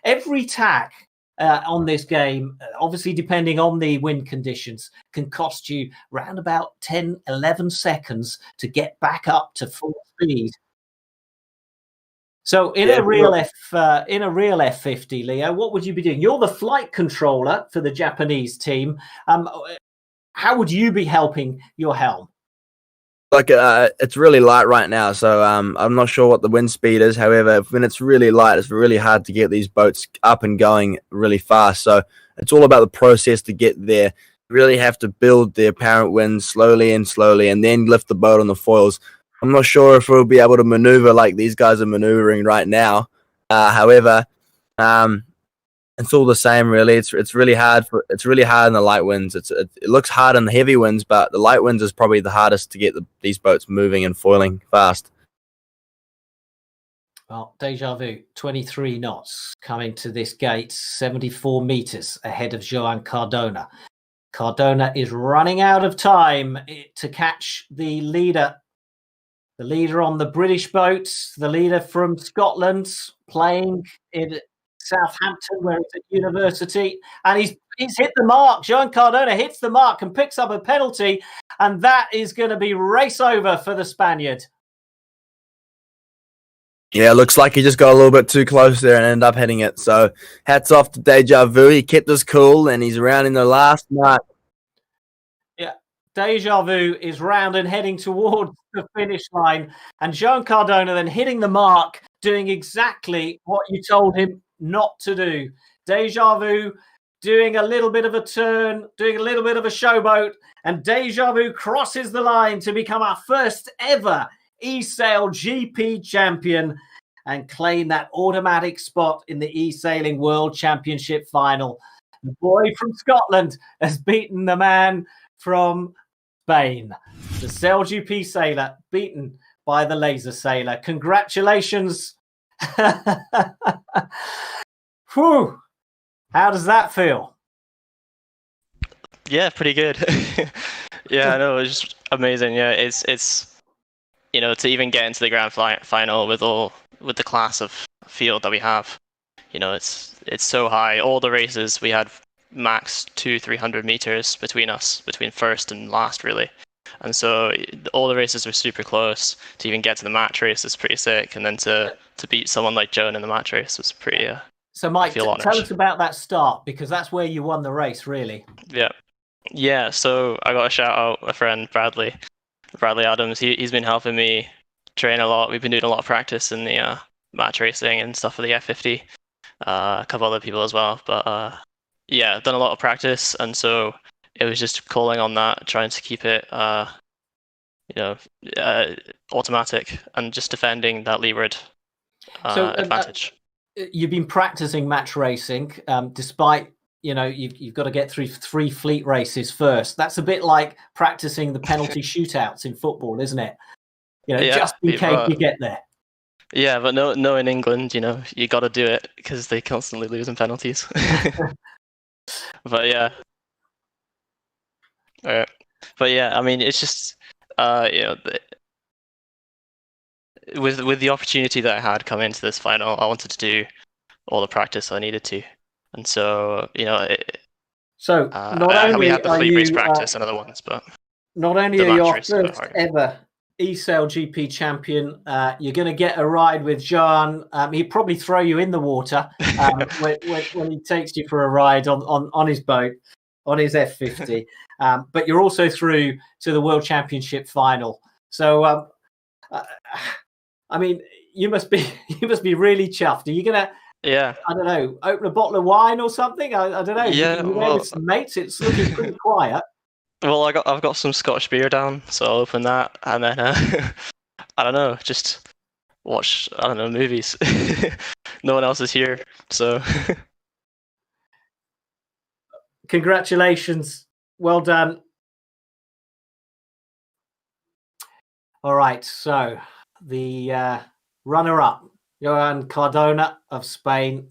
Every tack on this game, obviously depending on the wind conditions, can cost you around about 10, 11 seconds to get back up to full speed. So in a real F50, Leo, what would you be doing? You're the flight controller for the Japanese team. How would you be helping your helm? Like it's really light right now, so I'm not sure what the wind speed is. However, when it's really light, it's really hard to get these boats up and going really fast. So it's all about the process to get there. You really have to build the apparent wind slowly, and then lift the boat on the foils. I'm not sure if we'll be able to maneuver like these guys are maneuvering right now. However, it's all the same, really. It's really hard in the light winds. It looks hard in the heavy winds, but the light winds is probably the hardest to get these boats moving and foiling fast. Well, Deja Vu, 23 knots coming to this gate, 74 meters ahead of Joan Cardona. Cardona is running out of time to catch the leader. The leader on the British boats, the leader from Scotland, playing in Southampton, where he's at university, and he's hit the mark. Joan Cardona hits the mark and picks up a penalty, and that is going to be race over for the Spaniard. Yeah, it looks like he just got a little bit too close there and ended up hitting it. So hats off to Deja Vu. He kept us cool, and he's around in the last night. Yeah, Deja Vu is round and heading towards the finish line, and Joan Cardona then hitting the mark, doing exactly what you told him not to do. Deja Vu doing a little bit of a turn, doing a little bit of a showboat, and Deja Vu crosses the line to become our first ever eSailGP champion and claim that automatic spot in the eSailing World Championship final. The boy from Scotland has beaten the man from Spain. The SailGP sailor beaten by the laser sailor. Congratulations. Whew. How does that feel? Yeah, pretty good. Yeah, I know, it's just amazing. Yeah, it's you know, to even get into the grand final with the class of field that we have, you know, it's so high. All the races we had max 200-300 meters between us, between first and last, really. And so all the races were super close. To even get to the match race is pretty sick, and then to beat someone like Joan in the match race was pretty. So, Mike, tell us about that start, because that's where you won the race, really. Yeah. So I got a shout out a friend, Bradley Adams. He's been helping me train a lot. We've been doing a lot of practice in the match racing and stuff for the F50. A couple other people as well, but yeah, done a lot of practice, and so it was just calling on that, trying to keep it, automatic, and just defending that leeward advantage. You've been practicing match racing, despite, you know, you've got to get through 3 fleet races first. That's a bit like practicing the penalty shootouts in football, isn't it? You know, just in case you get there. Yeah, but no, in England, you know, you got to do it because they constantly lose in penalties. But yeah. But yeah, I mean, it's just, you know, with the opportunity that I had coming into this final, I wanted to do all the practice I needed to, and so, you know, not only we had the fleet race you, practice and other ones, but not only are you our first ever eSailGP champion, you're going to get a ride with John. He'd probably throw you in the water when he takes you for a ride on his boat, on his F50. But you're also through to the World Championship final. So, I mean, you must be really chuffed. Are you gonna? Yeah. I don't know. Open a bottle of wine or something. I don't know. Yeah. You're there with some mates. It's looking pretty quiet. Well, I've got some Scotch beer down, so I'll open that, and then I don't know, just watch, I don't know, movies. No one else is here, so. Congratulations. Well done. All right, so the runner-up, Joan Cardona of Spain.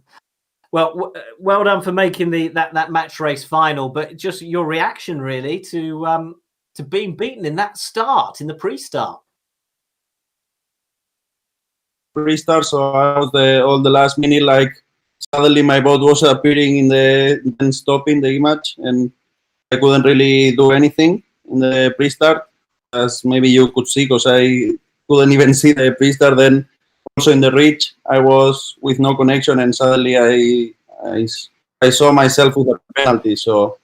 Well, well done for making that match race final, but just your reaction really to being beaten in that start, in the pre-start. Pre-start, so I was all the last minute, like suddenly my boat was appearing in the then stopping the image, and I couldn't really do anything in the pre-start, as maybe you could see, because I couldn't even see the pre-start. Then also in the reach, I was with no connection, and suddenly I saw myself with a penalty, so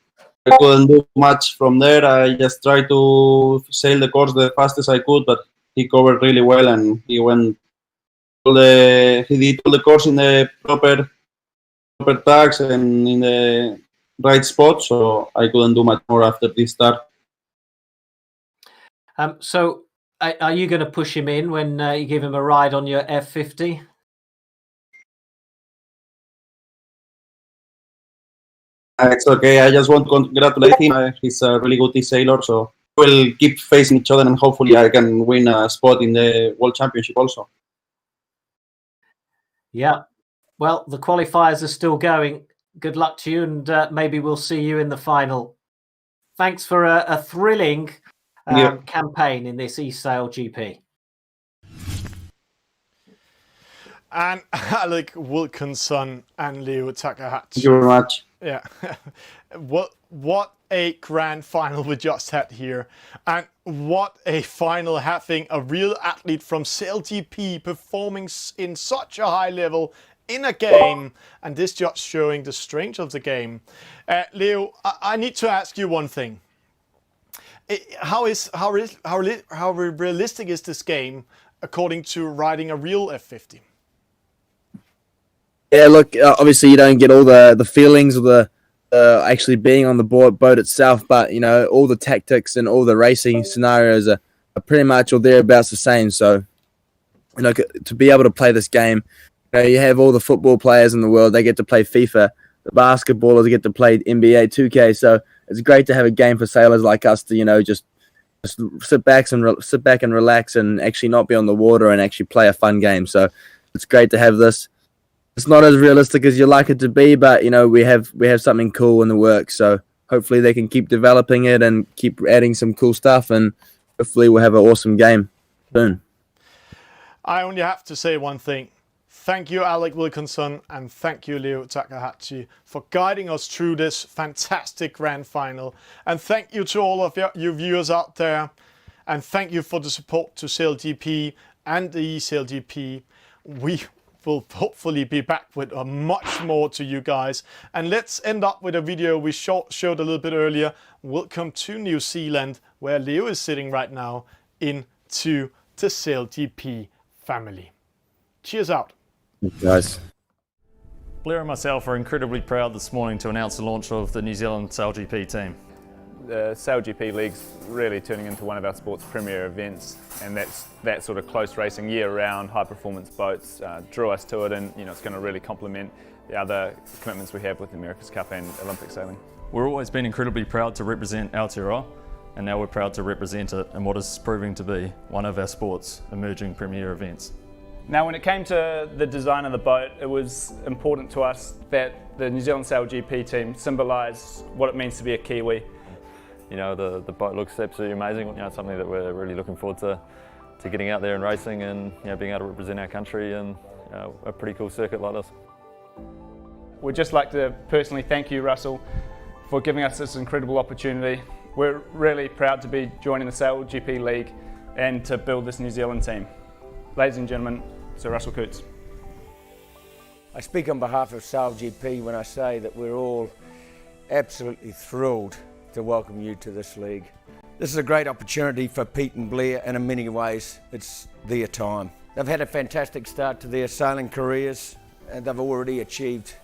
I couldn't do much from there. I just tried to sail the course the fastest I could, but he covered really well, and he did all the course in the proper tags and in the right spot, so I couldn't do much more after this start. So are you going to push him in when you give him a ride on your F50? It's okay. I just want to congratulate him. He's a really good sailor, so we'll keep facing each other, and hopefully I can win a spot in the World Championship also. Yeah. Well, the qualifiers are still going. Good luck to you, and maybe we'll see you in the final. Thanks for a thrilling campaign in this eSailGP. And Alec Wilkinson and Leo Takahashi. Thank you very much. Yeah. What a grand final we just had here. And what a final, having a real athlete from SailGP performing in such a high level in a game, and this just showing the strength of the game. Leo, I need to ask you one thing. How realistic is this game according to riding a real F50? Yeah, look, obviously you don't get all the feelings of the actually being on the boat itself, but you know, all the tactics and all the racing scenarios are pretty much or thereabouts the same. So, you know, to be able to play this game, you know, you have all the football players in the world, they get to play FIFA. The basketballers get to play NBA 2K. So it's great to have a game for sailors like us to, you know, just sit back and relax and actually not be on the water and actually play a fun game. So it's great to have this. It's not as realistic as you like it to be, but you know, we have something cool in the works. So hopefully they can keep developing it and keep adding some cool stuff, and hopefully we'll have an awesome game soon. I only have to say one thing. Thank you, Alec Wilkinson, and thank you, Leo Takahashi, for guiding us through this fantastic grand final. And thank you to all of you viewers out there. And thank you for the support to SailGP and the eSailGP. We will hopefully be back with much more to you guys. And let's end up with a video we showed a little bit earlier. Welcome to New Zealand, where Leo is sitting right now, into the SailGP family. Cheers out. Guys. Blair and myself are incredibly proud this morning to announce the launch of the New Zealand SailGP team. The SailGP League's really turning into one of our sport's premier events, and that sort of close racing year-round, high-performance boats drew us to it, and you know, it's going to really complement the other commitments we have with the America's Cup and Olympic sailing. We've always been incredibly proud to represent Aotearoa, and now we're proud to represent it in what is proving to be one of our sport's emerging premier events. Now, when it came to the design of the boat, it was important to us that the New Zealand SailGP team symbolised what it means to be a Kiwi. You know, the boat looks absolutely amazing. You know, it's something that we're really looking forward to getting out there and racing, and you know, being able to represent our country in a pretty cool circuit like this. We'd just like to personally thank you, Russell, for giving us this incredible opportunity. We're really proud to be joining the SailGP League and to build this New Zealand team. Ladies and gentlemen, Sir Russell Coutts. I speak on behalf of SailGP when I say that we're all absolutely thrilled to welcome you to this league. This is a great opportunity for Pete and Blair, and in many ways it's their time. They've had a fantastic start to their sailing careers, and they've already achieved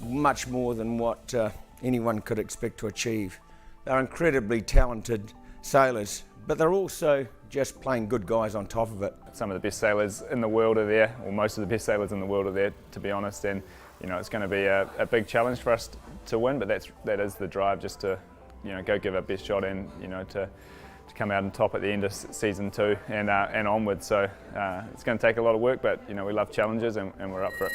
much more than what anyone could expect to achieve. They're incredibly talented sailors, but they're also just plain good guys on top of it. Some of the best sailors in the world are there, or most of the best sailors in the world are there, to be honest, and you know, it's going to be a big challenge for us to win, but that is the drive, just to, you know, go give our best shot, and you know, to come out on top at the end of season 2 and onwards. So it's going to take a lot of work, but you know, we love challenges, and we're up for it.